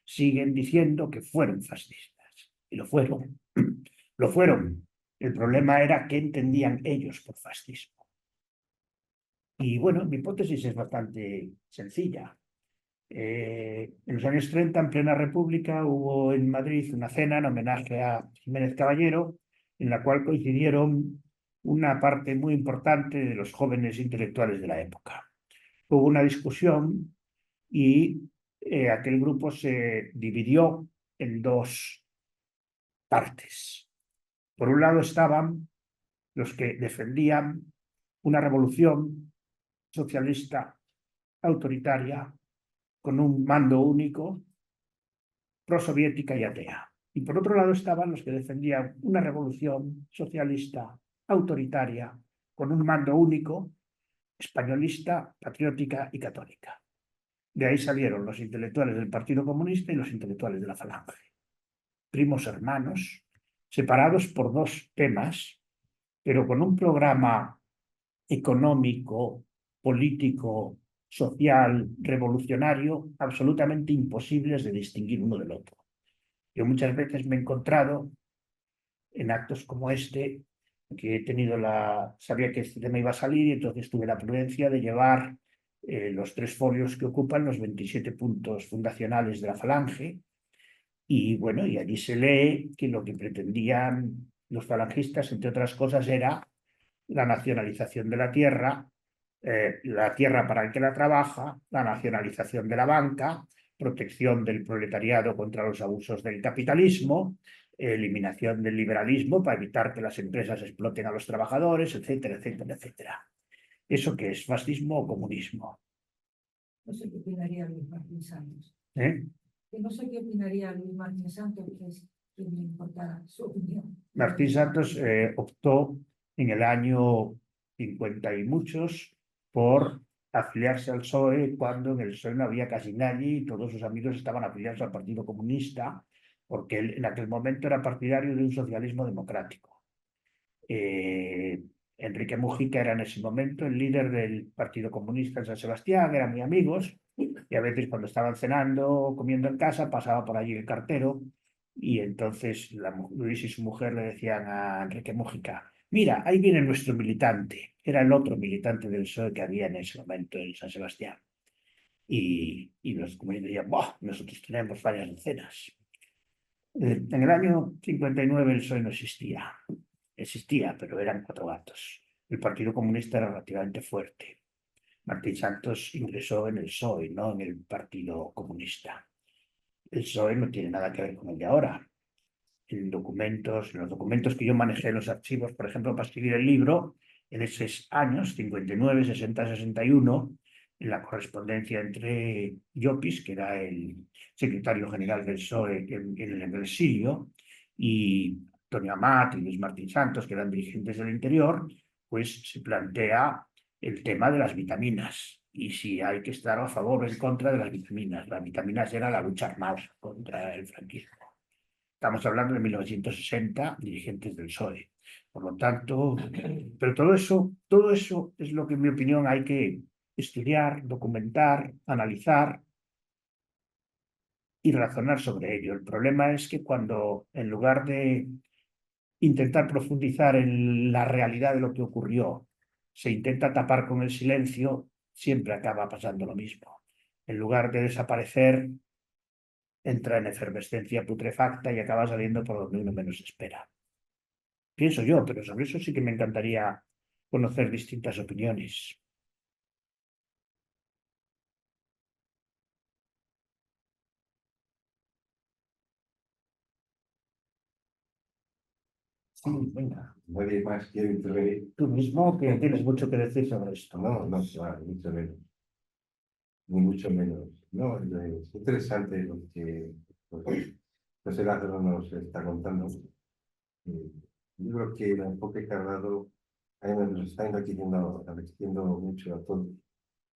Siguen diciendo que fueron fascistas y lo fueron. Lo fueron. El problema era qué entendían ellos por fascismo. Y bueno, mi hipótesis es bastante sencilla. En los años 30, en plena República, hubo en Madrid una cena en homenaje a Jiménez Caballero, en la cual coincidieron una parte muy importante de los jóvenes intelectuales de la época. Hubo una discusión y aquel grupo se dividió en dos partes. Por un lado estaban los que defendían una revolución socialista autoritaria con un mando único, prosoviética y atea. Y por otro lado estaban los que defendían una revolución socialista autoritaria con un mando único, españolista, patriótica y católica. De ahí salieron los intelectuales del Partido Comunista y los intelectuales de la Falange. Primos hermanos, separados por dos temas, pero con un programa económico, político, social, revolucionario, absolutamente imposibles de distinguir uno del otro. Yo muchas veces me he encontrado en actos como este, que he tenido sabía que este tema iba a salir y entonces tuve la prudencia de llevar los 3 folios que ocupan los 27 puntos fundacionales de la Falange. Y bueno, y allí se lee que lo que pretendían los falangistas, entre otras cosas, era la nacionalización de la tierra para el que la trabaja, la nacionalización de la banca, protección del proletariado contra los abusos del capitalismo, eliminación del liberalismo para evitar que las empresas exploten a los trabajadores, etcétera, etcétera, etcétera. ¿Eso qué es? ¿Fascismo o comunismo? No sé qué opinaría Luis Martín Santos. ¿Eh? Que no sé qué opinaría Luis Martín Santos, que me importa su opinión. Martín Santos optó en el año 50 y muchos por afiliarse al PSOE cuando en el PSOE no había casi nadie y todos sus amigos estaban afiliados al Partido Comunista porque él en aquel momento era partidario de un socialismo democrático. Enrique Mujica era en ese momento el líder del Partido Comunista en San Sebastián, eran muy amigos y a veces cuando estaban cenando, comiendo en casa, pasaba por allí el cartero y entonces Luis y su mujer le decían a Enrique Mujica, mira, ahí viene nuestro militante. Era el otro militante del PSOE que había en ese momento en San Sebastián. Y los comunistas decían, ¡buah! Nosotros tenemos varias decenas. En el año 59 el PSOE no existía. Existía, pero eran 4 gatos. El Partido Comunista era relativamente fuerte. Martín Santos ingresó en el PSOE, no en el Partido Comunista. el PSOE no tiene nada que ver con el de ahora. En los documentos que yo manejé en los archivos, por ejemplo, para escribir el libro, en esos años, 59, 60, 61, en la correspondencia entre Llopis, que era el secretario general del PSOE en el exilio, y Antonio Amat y Luis Martín Santos, que eran dirigentes del interior, pues se plantea el tema de las vitaminas y si hay que estar a favor o en contra de las vitaminas. Las vitaminas era la lucha armada contra el franquismo. Estamos hablando de 1960, dirigentes del PSOE. Por lo tanto, pero todo eso es lo que, en mi opinión, hay que estudiar, documentar, analizar y razonar sobre ello. El problema es que cuando, en lugar de intentar profundizar en la realidad de lo que ocurrió, se intenta tapar con el silencio, siempre acaba pasando lo mismo. En lugar de desaparecer, entra en efervescencia putrefacta y acaba saliendo por donde uno menos espera. Pienso yo, pero sobre eso sí que me encantaría conocer distintas opiniones. Sí, venga. Nadie más quiere intervenir. Tú mismo que tienes mucho que decir sobre esto. No, no, claro, mucho menos. Ni mucho menos. No, es interesante lo que José Lázaro nos está contando. Yo creo que el enfoque que ha dado nos está enriqueciendo mucho a todos,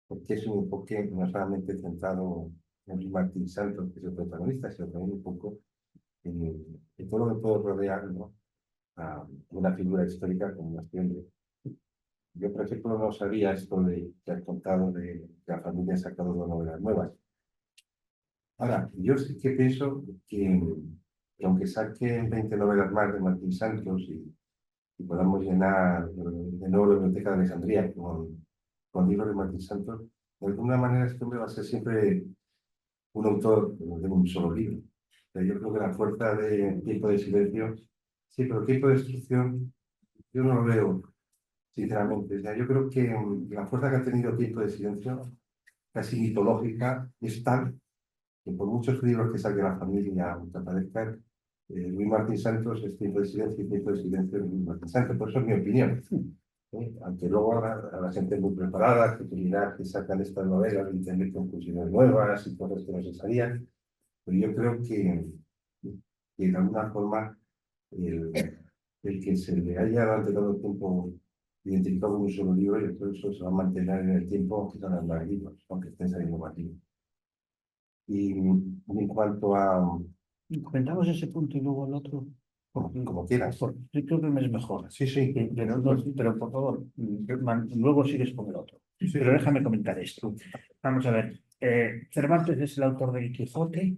porque es un enfoque no solamente centrado en Luis Martín Santos, que es el protagonista, sino también un poco en todo lo que puede rodear, ¿no?, a una figura histórica como Asciende. Yo, por ejemplo, no sabía esto que has contado de que la familia ha sacado dos novelas nuevas. Ahora, yo sí que pienso que aunque saquen 20 novelas más de Martín Santos y podamos llenar de nuevo la Biblioteca de Alejandría con libros de Martín Santos, de alguna manera este hombre va a ser siempre un autor de un solo libro. O sea, yo creo que la fuerza de Tiempo de Silencio, sí, pero Tiempo de Destrucción, yo no lo veo, sinceramente. O sea, yo creo que la fuerza que ha tenido Tiempo de Silencio, casi mitológica, es tal que por muchos libros que saque la familia, aunque aparezcan, Luis Martín Santos es Tiempo de Silencio y Tiempo de Silencio es Luis Martín Santos. Por eso es mi opinión. Aunque luego a la gente muy preparada, que sacan estas novelas y tener conclusiones nuevas y cosas que no se sabían, pero yo creo que de alguna forma el que se le haya durante todo el tiempo identificado con un solo libro, yo creo que eso se va a mantener en el tiempo, aunque salgan más libros, aunque estén saliendo más libros. Y en cuanto a... Comentamos ese punto y luego el otro. Como quieras. Yo creo que me es mejor. Sí, sí. Pero por favor, luego sigues con el otro. Sí, pero déjame comentar esto. Vamos a ver. ¿Cervantes es el autor del Quijote?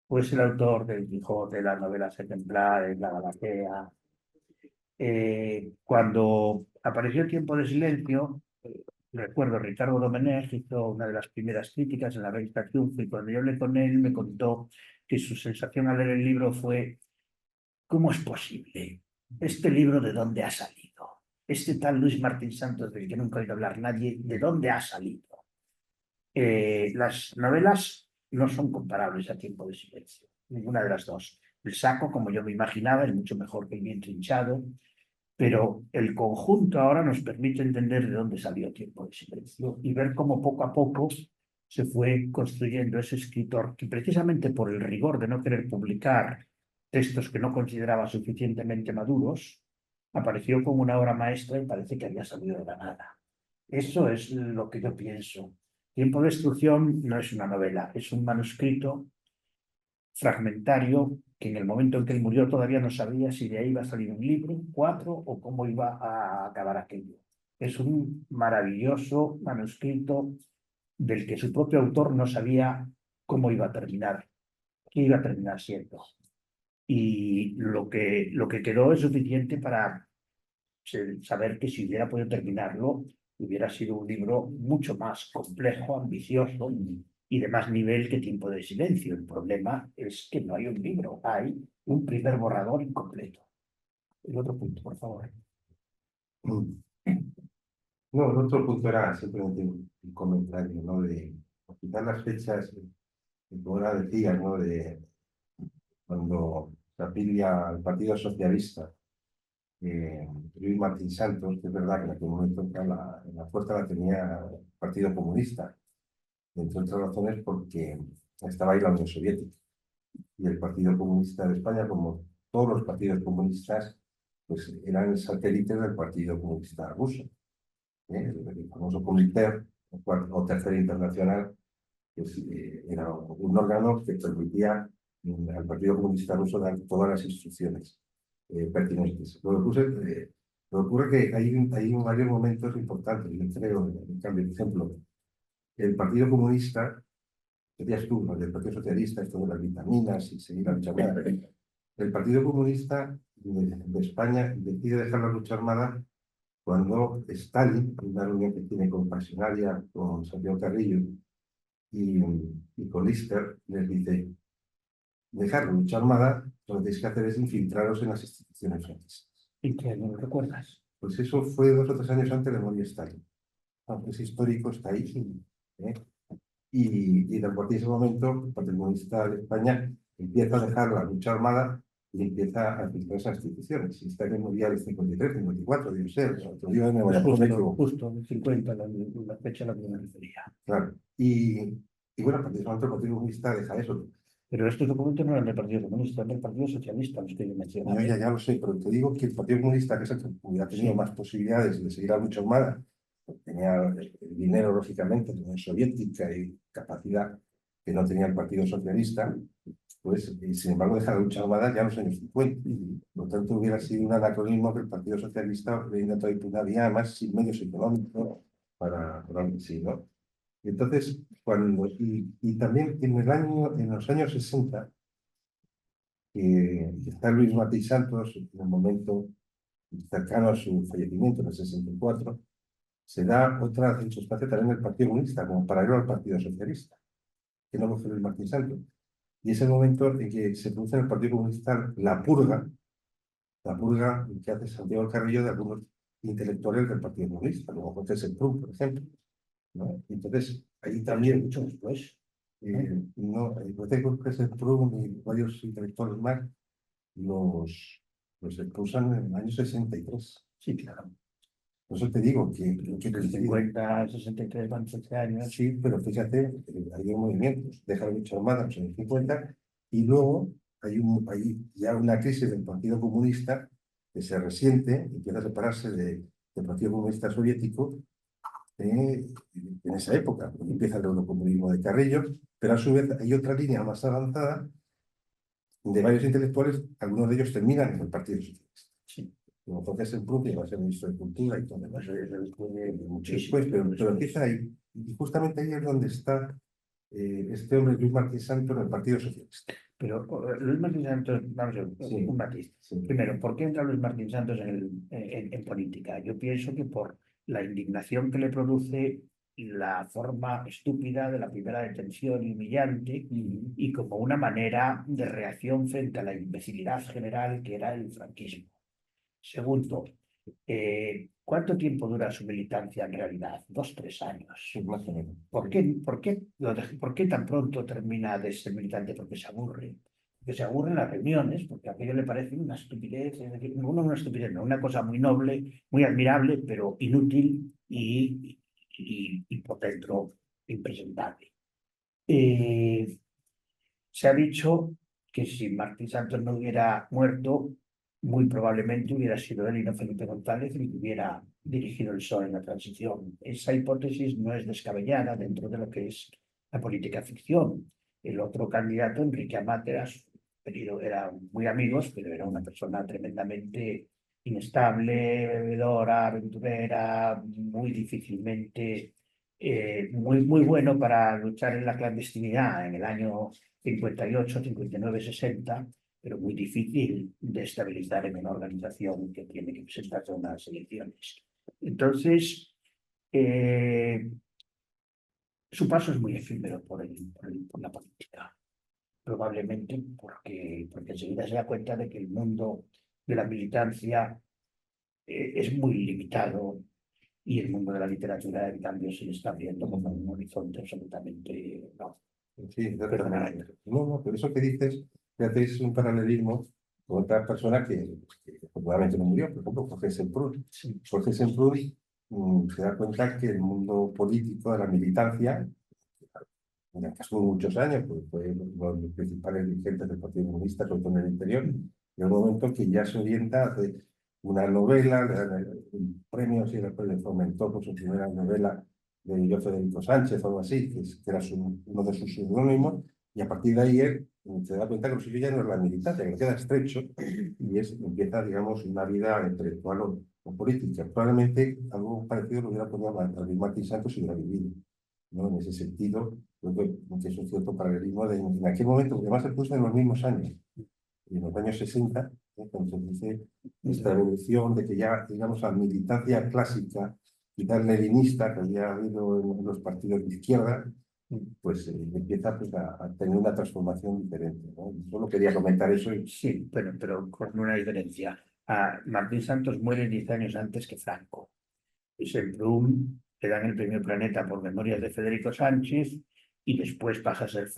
¿O es el autor del Quijote, las novelas ejemplares, la Galatea? Cuando apareció Tiempo de Silencio, recuerdo, Ricardo Domenech hizo una de las primeras críticas en la revista Triunfo y cuando yo hablé con él me contó que su sensación al leer el libro fue: ¿cómo es posible? ¿Este libro de dónde ha salido? Este tal Luis Martín Santos, del que nunca ha oído hablar nadie, ¿de dónde ha salido? Las novelas no son comparables a Tiempo de Silencio, ninguna de las dos. El saco, como yo me imaginaba, es mucho mejor que el bien trinchado, pero el conjunto ahora nos permite entender de dónde salió Tiempo de Silencio y ver cómo poco a poco se fue construyendo ese escritor que, precisamente por el rigor de no querer publicar textos que no consideraba suficientemente maduros, apareció como una obra maestra y parece que había salido de la nada. Eso es lo que yo pienso. Tiempo de Destrucción no es una novela, es un manuscrito fragmentario que en el momento en que él murió todavía no sabía si de ahí iba a salir un libro, 4 o cómo iba a acabar aquello. Es un maravilloso manuscrito del que su propio autor no sabía cómo iba a terminar, qué iba a terminar siendo. Y lo que quedó es suficiente para saber que si hubiera podido terminarlo, hubiera sido un libro mucho más complejo, ambicioso y de más nivel que Tiempo de Silencio. El problema es que no hay un libro, hay un primer borrador incompleto. El otro punto, por favor. No, el otro punto era simplemente un comentario, ¿no? De quitar las fechas como ahora decía, ¿no? De cuando se afilia al Partido Socialista, Luis Martín Santos, que es verdad que en aquel momento la fuerza la tenía el Partido Comunista, entre otras razones porque estaba ahí la Unión Soviética. Y el Partido Comunista de España, como todos los partidos comunistas, pues eran satélites del Partido Comunista ruso. El famoso Comintern, o Tercera Internacional, pues, era un órgano que permitía al Partido Comunista Ruso dar todas las instrucciones pertinentes. Lo que ocurre que hay varios momentos importantes, yo creo, en cambio, por ejemplo, el Partido Comunista, decías tú, ¿no? Del Partido Socialista, esto de las vitaminas y seguir la lucha armada. El Partido Comunista de España decide dejar la lucha armada cuando Stalin, en una reunión que tiene con Pasionaria, con Santiago Carrillo y con Lister, les dice: dejar la lucha armada, lo que tenéis que hacer es infiltraros en las instituciones francesas. ¿Y qué no lo recuerdas? Pues eso fue 2 o 3 años antes de morir Stalin. Aunque es histórico, está ahí. ¿eh? Y a partir de ese momento, el Partido Comunista de España empieza a dejar la lucha armada y empieza a filtrar esas instituciones. Y está en el Mundial del 53, 54, debe ser. Otro día me voy a poner Justo, el 50, la fecha a la que me refería. Claro. Y bueno, a partir de ese momento el Partido Comunista deja eso. Pero estos documentos no eran del Partido Comunista, eran del Partido Socialista, los que yo mencionaba. Yo ya lo sé, pero te digo que el Partido Comunista, que es el que hubiera tenido Sí. más posibilidades de seguir la lucha armada, tenía el dinero, lógicamente, la Unión Soviética y capacidad que no tenía el Partido Socialista, pues, y sin embargo, deja la lucha armada ya en los años 50. Por lo tanto, hubiera sido un anacronismo que el Partido Socialista hubiera intentado impugnar ya más sin medios económicos para sí, ¿no? Y entonces, y también en los años 60, está Luis Martí Santos, en el momento cercano a su fallecimiento, en el 64, se da otra espacio también del Partido Comunista, como paralelo al Partido Socialista, que no lo fue Luis Martín Santos. Y es el momento en que se produce en el Partido Comunista la purga que hace Santiago Carrillo de algunos intelectuales del Partido Comunista, como José Semprún, por ejemplo, ¿no? Entonces, ahí también, Mucho después. no, José Semprún y varios intelectuales más los expulsan en el año 63. Sí, claro. Por eso te digo que Del 50 al 63 van 13 años. sí, pero fíjate, hay movimientos, deja la lucha armada en los años 50 y luego hay ya una crisis del Partido Comunista que se resiente, empieza a separarse del Partido Comunista Soviético en esa época, porque empieza el eurocomunismo de Carrillo, pero a su vez hay otra línea más avanzada de varios intelectuales, algunos de ellos terminan en el Partido Socialista. Sí. Como José Semprún, que va a ser ministro de Cultura y todo lo demás, mucho después, pero empieza ahí. Y justamente ahí es donde está este hombre, Luis Martín Santos, en el Partido Socialista. Pero Luis Martín Santos, vamos a ver, Sí. un matiz. Sí. Primero, ¿por qué entra Luis Martín Santos en política? Yo pienso que por la indignación que le produce la forma estúpida de la primera detención y humillante y como una manera de reacción frente a la imbecilidad general que era el franquismo. Segundo, ¿cuánto tiempo dura su militancia en realidad? 2, 3 años. Sí, más o menos. ¿Por qué tan pronto termina de ser militante? Porque se aburre. Porque se aburre en las reuniones, porque aquello le parece una estupidez, es decir, no una estupidez, no, una cosa muy noble, muy admirable, pero inútil y por dentro impresentable. Se ha dicho que si Martín Santos no hubiera muerto, muy probablemente hubiera sido él y no Felipe González el que hubiera dirigido el PSOE en la transición. Esa hipótesis no es descabellada dentro de lo que es la política ficción. El otro candidato, Enrique Amat, eran muy amigos, pero era una persona tremendamente inestable, bebedora, aventurera, muy difícilmente, muy bueno para luchar en la clandestinidad en el año 58, 59, 60, pero muy difícil de estabilizar en una organización que tiene que presentarse a unas elecciones. Entonces, su paso es muy efímero por la política, probablemente porque enseguida se da cuenta de que el mundo de la militancia es muy limitado y el mundo de la literatura, en cambio, se le está viendo como un horizonte absolutamente no. Sí, Perdona. exactamente. No, pero eso que dices, fíjate, es un paralelismo con otra persona que afortunadamente no murió, por ejemplo, Jorge Semprún. Sí. Jorge Semprún se da cuenta que el mundo político de la militancia, en el caso de muchos años, pues fue uno de los principales dirigentes del Partido Comunista, sobre todo en el interior, y en un momento que ya se orienta a hacer una novela, le dan el premio, sí, después le fomentó por su primera novela de Yo Federico Sánchez o algo así, que era uno de sus seudónimos, y a partir de ahí él se da cuenta que lo suyo ya no es la militancia, que le queda estrecho, y empieza, digamos, una vida intelectual o política. Probablemente algo parecido lo hubiera podido a Luis Martín Santos si hubiera vivido, ¿no? En ese sentido, creo que es un cierto paralelismo en aquel momento, porque además se puso en los mismos años, en los años 60, cuando se dice esta evolución de que ya, digamos, la militancia clásica, quizás leninista que había habido en los partidos de izquierda, pues empieza pues, a tener una transformación diferente, ¿no? Solo quería comentar eso. Sí, pero con una diferencia. Martín Santos muere 10 años antes que Franco. Y Semprún le dan el premio Planeta por Memorias de Federico Sánchez y después pasa a ser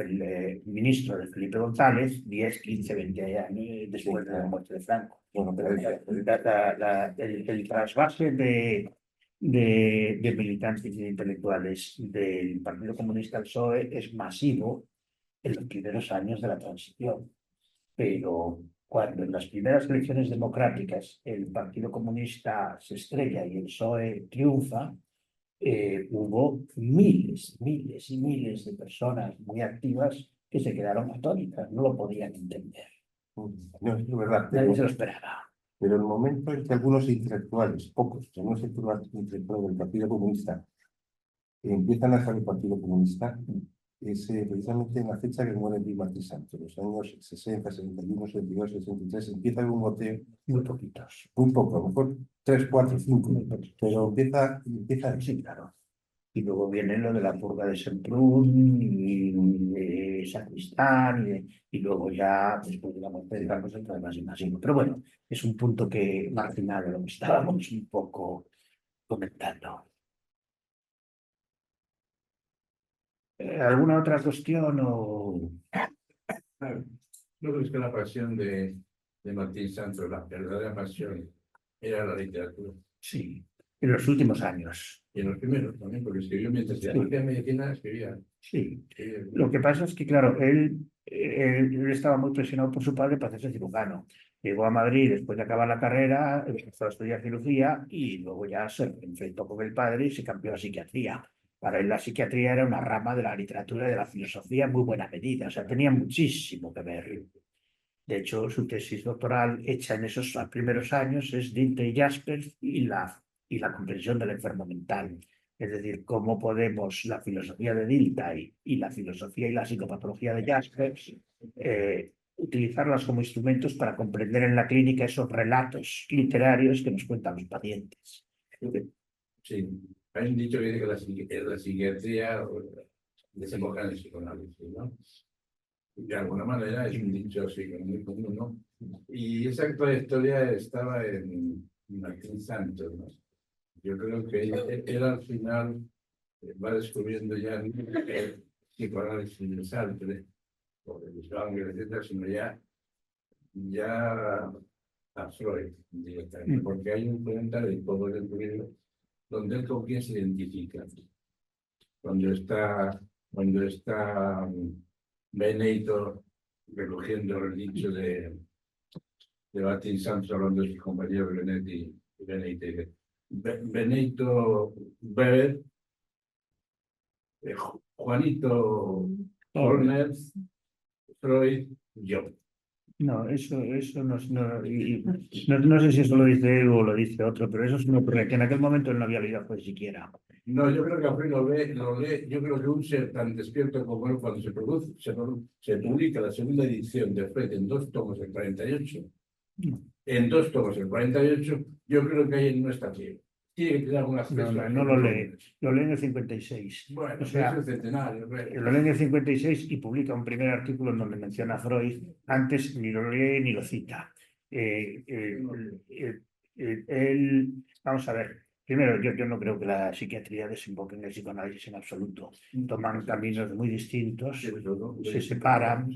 ministro de Felipe González 10, 15, 20 años después de la muerte de Franco. Bueno, pero El trasvase de militantes y de intelectuales del Partido Comunista al PSOE es masivo en los primeros años de la transición, pero cuando en las primeras elecciones democráticas el Partido Comunista se estrella y el PSOE triunfa, hubo miles y miles de personas muy activas que se quedaron atónitas, no lo podían entender. no, es verdad, Nadie se lo esperaba. pero el momento en que algunos intelectuales, pocos, algunos intelectuales del Partido Comunista, empiezan a dejar el Partido Comunista, es precisamente en la fecha que muere Luis Martí Santos, los años 60, 61, 62, 63, empieza un goteo, Muy poquitos. muy poco, a lo mejor 3, 4, 5, pero empieza Sí, claro. Y luego viene lo de la purga de Semprún y de Sacristán y luego ya, después de la muerte de Carlos, entra más y más. Pero bueno, es un punto que marginal de lo que estábamos un poco comentando. ¿Alguna otra cuestión o...? Yo creo que la pasión de Martín Santos, la verdadera pasión, era la literatura. Sí, en los últimos años. Y en los primeros también, porque escribió mientras Sí. hacía medicina, escribía. Sí. Lo que pasa es que, claro, él estaba muy presionado por su padre para hacerse cirujano. Llegó a Madrid después de acabar la carrera, empezó a estudiar cirugía y luego ya se enfrentó con el padre y se cambió a psiquiatría. Para él la psiquiatría era una rama de la literatura y de la filosofía en muy buena medida, o sea, tenía muchísimo que ver. De hecho, su tesis doctoral hecha en esos primeros años es Dilthey y Jaspers y la comprensión del enfermo mental. Es decir, cómo podemos la filosofía de Dilthey y la filosofía y la psicopatología de Jaspers utilizarlas como instrumentos para comprender en la clínica esos relatos literarios que nos cuentan los pacientes. Sí, hay un dicho que dice que la psiquiatría desemboca en el psicoanálisis, ¿no? De alguna manera es un dicho así, muy común, ¿no? Y esa trayectoria estaba en Martín Santos, ¿no? Yo creo que él al final va descubriendo ya el psicoanálisis de Sartre, o de Schlanger, etcétera, sino ya a Freud directamente, porque hay un comentario de todo el libro donde él con quién se identifica. Cuando está Benito recogiendo el dicho de Martín Santos hablando de sus compañeros Benetti y Benito. Benito Weber, Juanito Horner, Freud, yo. No, eso no sé si eso lo dice él o lo dice otro, pero eso es una ocurre, que en aquel momento él no había leído pues siquiera. No, yo creo que a Freud lo lee, yo creo que un ser tan despierto como él cuando se publica la segunda edición de Freud en 2 tomos en 48, en 2 tomos en 48, yo creo que ahí no está ciego. Tiene que tener algún acceso. No lo lee en el 56. Bueno, o sea, es el centenario. lo lee en el 56 y publica un primer artículo en donde menciona a Freud. Antes ni lo lee ni lo cita. Vamos a ver, Primero, yo no creo que la psiquiatría desemboque en el psicoanálisis en absoluto. Toman caminos muy distintos, se separan,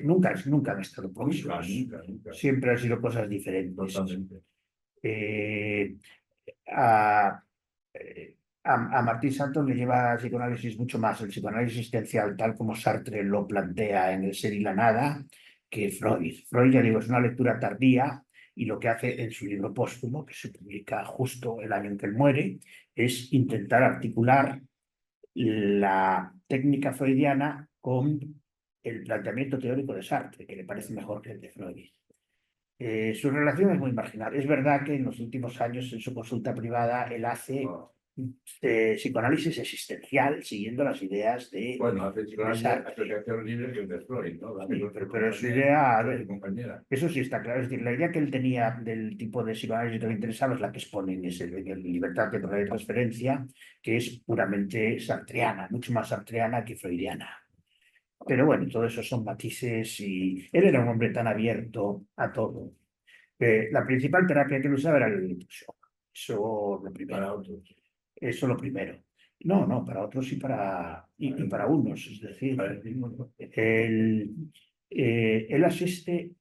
nunca han estado próximos, Nunca. siempre han sido cosas diferentes. Totalmente. A, a Martín Santos le lleva al psicoanálisis mucho más, el psicoanálisis existencial, tal como Sartre lo plantea en El ser y la nada, que Freud. Freud, ya digo, es una lectura tardía, y lo que hace en su libro póstumo, que se publica justo el año en que él muere, es intentar articular la técnica freudiana con el planteamiento teórico de Sartre, que le parece mejor que el de Freud. Su relación es muy marginal. Es verdad que en los últimos años, en su consulta privada, él hace psicoanálisis existencial, siguiendo las ideas de Bueno, hace Sartre. asociación libre que el de Freud, ¿no? Sí, pero su idea, compañera. eso sí está claro. Es decir, la idea que él tenía del tipo de psicoanálisis que le interesaba es la que expone en ese de Libertad Temporal de Transferencia, que es puramente sartreana, mucho más sartreana que freudiana. Pero bueno, todo eso son matices, y él era un hombre tan abierto a todo. La principal terapia que él usaba era el electroshock. Eso lo primero. Para otros. Eso lo primero. No, para otros y para unos. Es decir, Para el mismo, ¿no? él asiste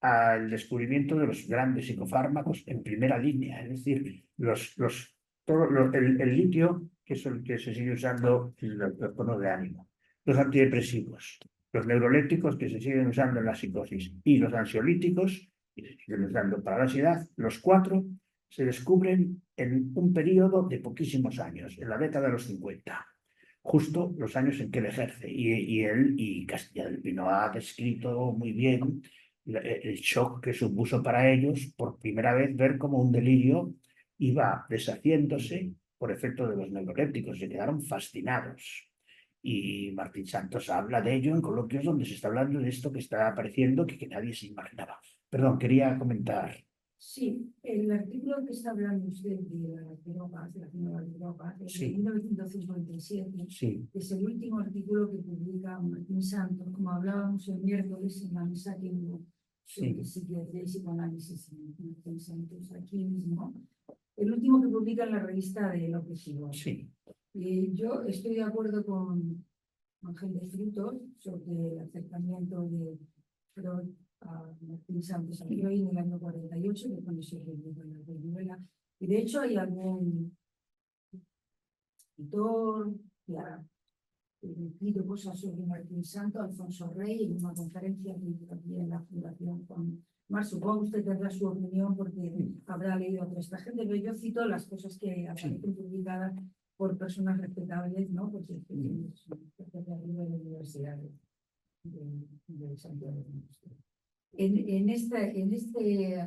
al descubrimiento de los grandes psicofármacos en primera línea. Es decir, el litio, que es el que se sigue usando en el trastorno de ánimo, los antidepresivos, los neurolépticos que se siguen usando en la psicosis, y los ansiolíticos que se siguen usando para la ansiedad, los 4 se descubren en un periodo de poquísimos años, en la década de los 50, justo los años en que él ejerce. Y él y Castilla del Pino ha descrito muy bien el shock que supuso para ellos por primera vez ver cómo un delirio iba deshaciéndose por efecto de los neurolépticos. Se quedaron fascinados. Y Martín Santos habla de ello en coloquios donde se está hablando de esto que está apareciendo, que nadie se imaginaba. Perdón, quería comentar. Sí, el artículo que está hablando usted de las drogas, de las nuevas drogas, es de 1957, Sí, es el último artículo que publica Martín Santos, como hablábamos el miércoles en la mesa que hubo sobre psiquiatría y psicoanálisis en Martín Santos, aquí mismo. El último que publica en la revista de López Ibor. sí. Yo estoy de acuerdo con Ángel de Frutos sobre el acercamiento de Freud a Martín Santos a Freud en el año 48, que cuando se reunió en la novela. Y de hecho hay algún escritor que ha escrito cosas sobre Martín Santos, Alfonso Rey, en una conferencia que hizo aquí en la Fundación Juan Mar. Supongo que usted tendrá su opinión porque habrá leído a toda esta gente, pero yo cito las cosas que aparecen publicadas por personas respetables, ¿no? Porque es de la Universidad de Santiago de Compostela. En esta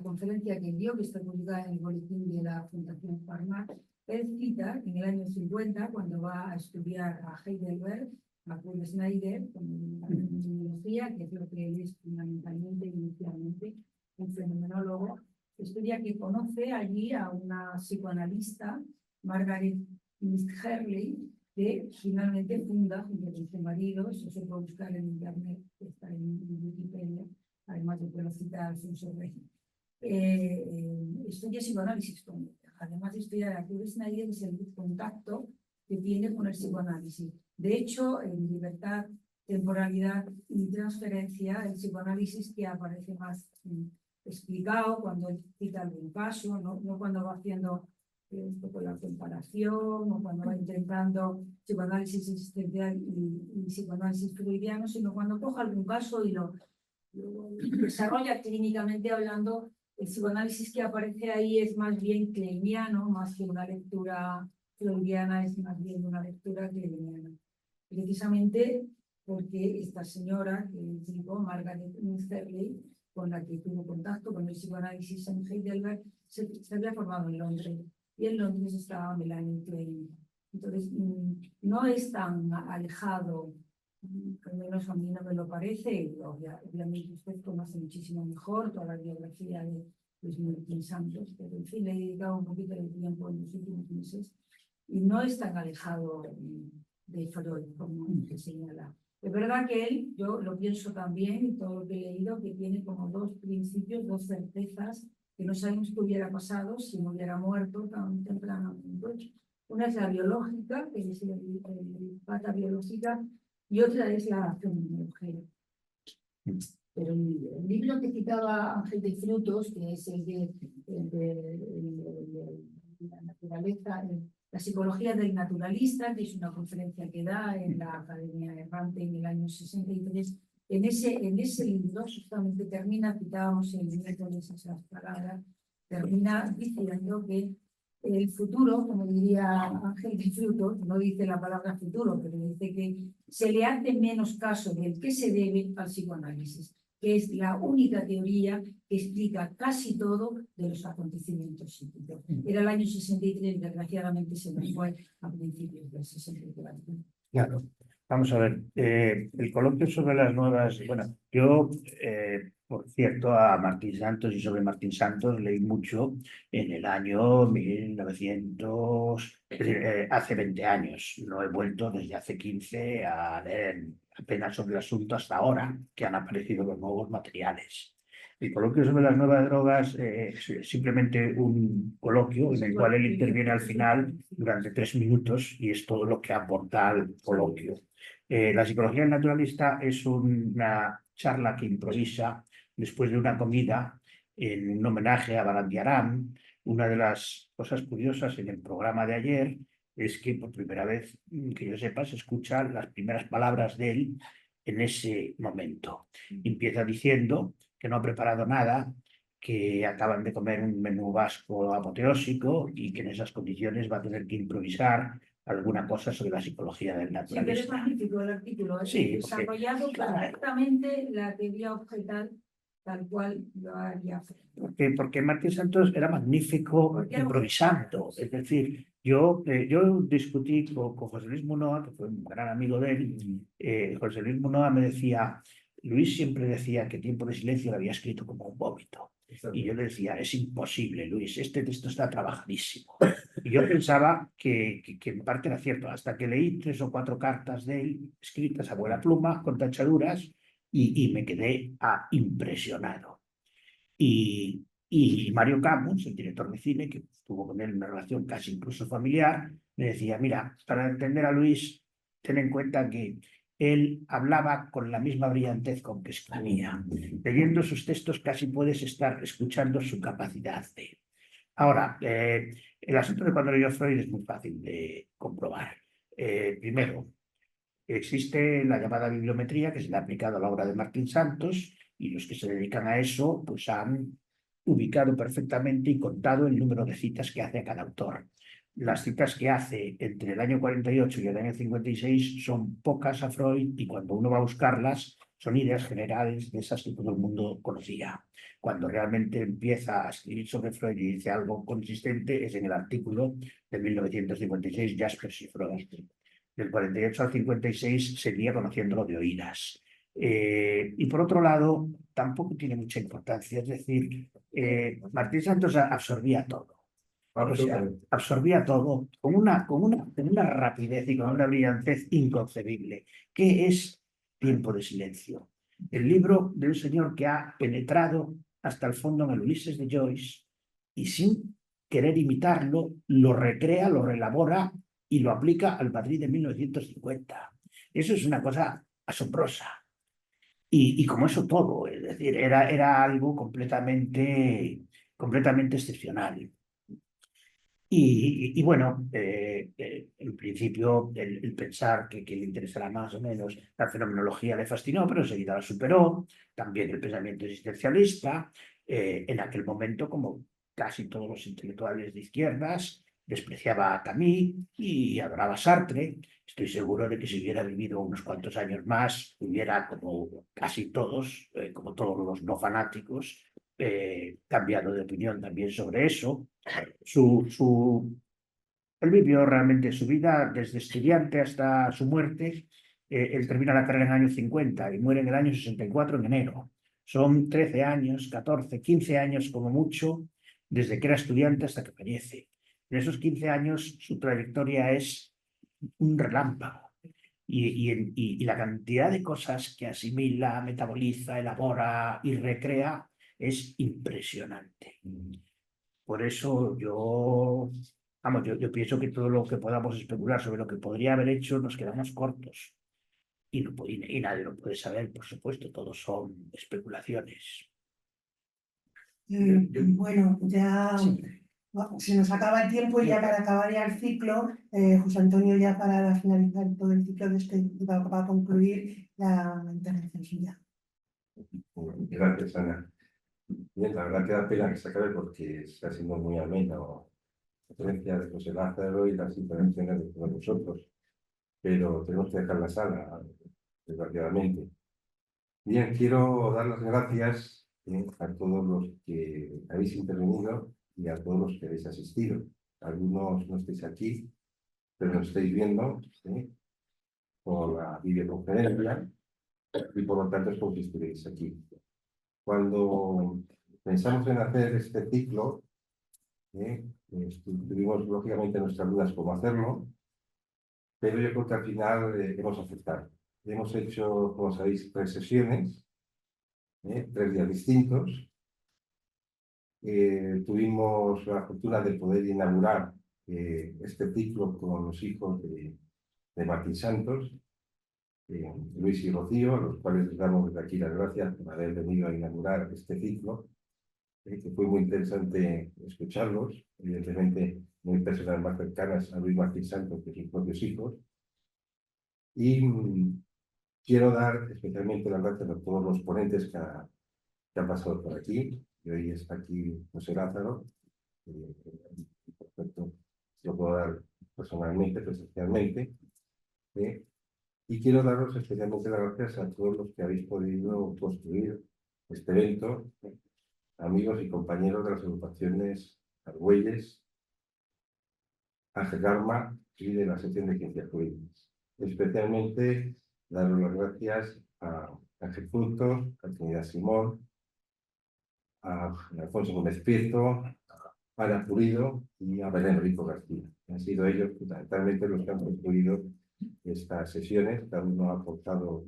conferencia que dio, que está publicada en el boletín de la Fundación Farmac, él cita en el año 50, cuando va a estudiar a Heidelberg, a Paul Snyder, con la fenomenología, que es lo que él es fundamentalmente, inicialmente, un fenomenólogo, estudia que conoce allí a una psicoanalista, Margaret Herley, que finalmente funda, junto con su marido, eso se puede buscar en internet, está en Wikipedia, además de poder citar a Alfonso Rey. Estudia psicoanálisis con ella. Además de estudiar a Paul Snyder, es el contacto que tiene con el psicoanálisis. De hecho, en Libertad, Temporalidad y Transferencia, el psicoanálisis que aparece más explicado cuando él cita algún caso, no cuando va haciendo un poco la comparación o cuando va intentando psicoanálisis existencial y psicoanálisis freudiano, sino cuando coja algún caso y lo desarrolla clínicamente hablando. El psicoanálisis que aparece ahí es más bien kleiniano, más que una lectura freudiana, es más bien una lectura kleiniana. Precisamente porque esta señora, que digo, Margaret Herley, con la que tuvo contacto con el psicoanálisis en Heidelberg, se había formado en Londres. Y en Londres estaba Melanie Klein. Entonces, no es tan alejado, al menos a mí no me lo parece, y obviamente usted conoce muchísimo mejor toda la biografía de Luis Martín Santos, pero en fin, le he dedicado un poquito de tiempo en los últimos meses, y no es tan alejado de Freud como se señala. Es verdad que él, yo lo pienso también, y todo lo que he leído, que tiene como dos principios, dos certezas que no sabemos qué hubiera pasado si no hubiera muerto tan temprano. Una es la biológica, que es la pata biológica, y otra es la fenomenología. Pero el libro que citaba Ángel de Frutos, que es el de la naturaleza, la psicología del naturalista, que es una conferencia que da en la Academia Errante en el año 63, en ese libro justamente termina, citábamos el miércoles esas palabras, termina diciendo que el futuro, como diría Ángel de Frutos, no dice la palabra futuro, pero dice que se le hace menos caso del que se debe al psicoanálisis, que es la única teoría que explica casi todo de los acontecimientos psíquicos. Era el año 63, desgraciadamente se nos fue a principios del 64. Claro. Vamos a ver, el coloquio sobre las nuevas, bueno, yo, por cierto, a Martín Santos y sobre Martín Santos leí mucho en el año 1900, es decir, hace 20 años, no he vuelto desde hace 15 a leer apenas sobre el asunto hasta ahora, que han aparecido los nuevos materiales. El coloquio sobre las nuevas drogas es simplemente un coloquio en el cual él interviene al final durante 3 minutos y es todo lo que aporta al coloquio. La psicología del naturalista es una charla que improvisa después de una comida en un homenaje a Barandiarán. Una de las cosas curiosas en el programa de ayer es que por primera vez, que yo sepa, se escuchan las primeras palabras de él en ese momento. Empieza diciendo que no ha preparado nada, que acaban de comer un menú vasco apoteósico y que en esas condiciones va a tener que improvisar alguna cosa sobre la psicología del Sí, pero es naturalista. magnífico el artículo, Sí, desarrollado perfectamente la teoría objetal tal cual lo haría. porque Martín Santos era magnífico Porque era improvisando. Es decir, yo discutí con José Luis Munoa, que fue un gran amigo de él. José Luis Munoa me decía, Luis siempre decía que Tiempo de Silencio lo había escrito como un vómito. Y yo le decía, es imposible, Luis, este texto está trabajadísimo. Y yo pensaba que en parte era cierto, hasta que leí 3 o 4 cartas de él, escritas a buena pluma, con tachaduras, y me quedé impresionado. Y Mario Camus, el director de cine, que tuvo con él una relación casi incluso familiar, me decía, mira, para entender a Luis, ten en cuenta que él hablaba con la misma brillantez con que escribía. Leyendo sus textos casi puedes estar escuchando su capacidad de... Ahora, el asunto de cuando leyó Freud es muy fácil de comprobar. Primero, existe la llamada bibliometría que se le ha aplicado a la obra de Martín Santos y los que se dedican a eso pues han ubicado perfectamente y contado el número de citas que hace a cada autor. Las citas que hace entre el año 48 y el año 56 son pocas a Freud y cuando uno va a buscarlas son ideas generales de esas que todo el mundo conocía. Cuando realmente empieza a escribir sobre Freud y dice algo consistente es en el artículo de 1956, Jaspers y Freud. Del 48 al 56 seguía conociéndolo de oídas. Y por otro lado, tampoco tiene mucha importancia, es decir, Martín Santos absorbía todo. O sea, absorbía todo con una rapidez y con una brillantez inconcebible. ¿Qué es Tiempo de Silencio? El libro de un señor que ha penetrado hasta el fondo en el Ulises de Joyce y sin querer imitarlo, lo recrea, lo reelabora y lo aplica al Madrid de 1950. Eso es una cosa asombrosa. Y como eso todo, es decir, era algo completamente excepcional. Y bueno, en principio el pensar que le interesará más o menos la fenomenología le fascinó, pero enseguida la superó. También el pensamiento existencialista. En aquel momento, como casi todos los intelectuales de izquierdas, despreciaba a Camus y adoraba a Sartre. Estoy seguro de que si hubiera vivido unos cuantos años más, hubiera, como casi todos, como todos los no fanáticos, cambiado de opinión también sobre eso. Él vivió realmente su vida desde estudiante hasta su muerte. Él termina la carrera en el año 50 y muere en el año 64 en enero. Son 13 años, 14, 15 años como mucho, desde que era estudiante hasta que fallece. En esos 15 años su trayectoria es un relámpago. Y la cantidad de cosas que asimila, metaboliza, elabora y recrea es impresionante. Por eso yo pienso que todo lo que podamos especular sobre lo que podría haber hecho nos quedamos cortos. Y nadie lo puede saber, por supuesto, todos son especulaciones. Bueno, ya Sí. se nos acaba el tiempo y ya para acabar ya el ciclo, José Antonio, ya para finalizar todo el ciclo de este, va a concluir la intervención suya. Gracias, Ana. Bien, la verdad que da pena que se acabe porque está siendo muy ameno la conferencia de José Lázaro y las intervenciones de todos nosotros, pero tenemos que dejar la sala, desgraciadamente. Bien, quiero dar las gracias a todos los que habéis intervenido y a todos los que habéis asistido. Algunos no estáis aquí, pero nos estáis viendo por la videoconferencia y por lo tanto es como si estuvierais aquí. Cuando pensamos en hacer este ciclo, tuvimos lógicamente nuestras dudas cómo hacerlo, pero yo creo que al final hemos aceptado. Hemos hecho, como sabéis, 3 sesiones, 3 días distintos. Tuvimos la fortuna de poder inaugurar este ciclo con los hijos de Martín Santos, Luis y Rocío, a los cuales les damos desde aquí las gracias por haber venido a inaugurar este ciclo, que fue muy interesante escucharlos, evidentemente muy personas más cercanas a Luis Martín Santos que sus propios hijos. Y quiero dar especialmente las gracias a todos los ponentes que han pasado por aquí, y hoy está aquí José Lázaro, por supuesto, se lo puedo dar personalmente, presencialmente, y quiero daros especialmente las gracias a todos los que habéis podido construir este evento, amigos y compañeros de las agrupaciones Argüelles, Ángel Garma y de la sección de Ciencias Jurídicas. Especialmente daros las gracias a Ángel Frutos, a Trinidad Simón, a Alfonso Gómez Prieto, a Ana Pulido y a Belén Rico García. Han sido ellos fundamentalmente los que han construido estas sesiones. Cada uno ha aportado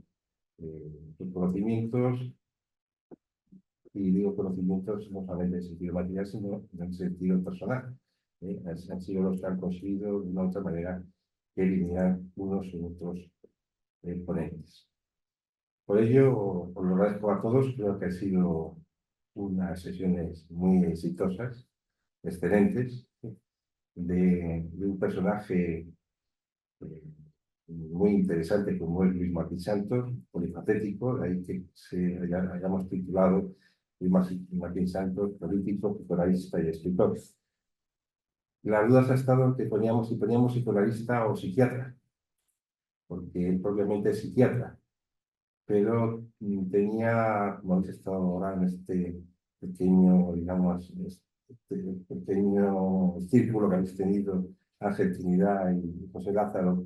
sus conocimientos, y digo conocimientos no solamente en sentido material, sino en sentido personal. Han sido los que han conseguido de una u otra manera eliminar unos y otros ponentes. Por ello, os lo agradezco a todos. Creo que han sido unas sesiones muy exitosas, excelentes, de un personaje muy interesante como es Luis Martín Santos, polifacético, de ahí que hayamos titulado Luis Martín Santos, político, psicoanalista y escritor. La duda ha estado que poníamos psicoanalista o psiquiatra, porque él propiamente es psiquiatra, pero tenía, como habéis estado ahora en este pequeño, digamos, este pequeño círculo que habéis tenido, Ángel, Trinidad y José Lázaro,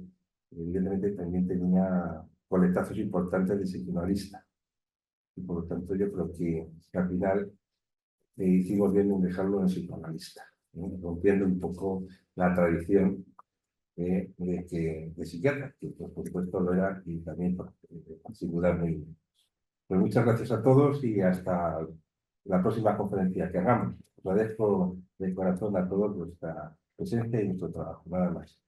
evidentemente también tenía coletazos importantes de psicoanalista. Y por lo tanto yo creo que al final hicimos bien en dejarlo en psicoanalista, rompiendo un poco la tradición de psiquiatra, que por supuesto lo era y también sin duda muy bien. Pues muchas gracias a todos y hasta la próxima conferencia que hagamos. Os agradezco de corazón a todos vuestra presencia y nuestro trabajo. Nada más.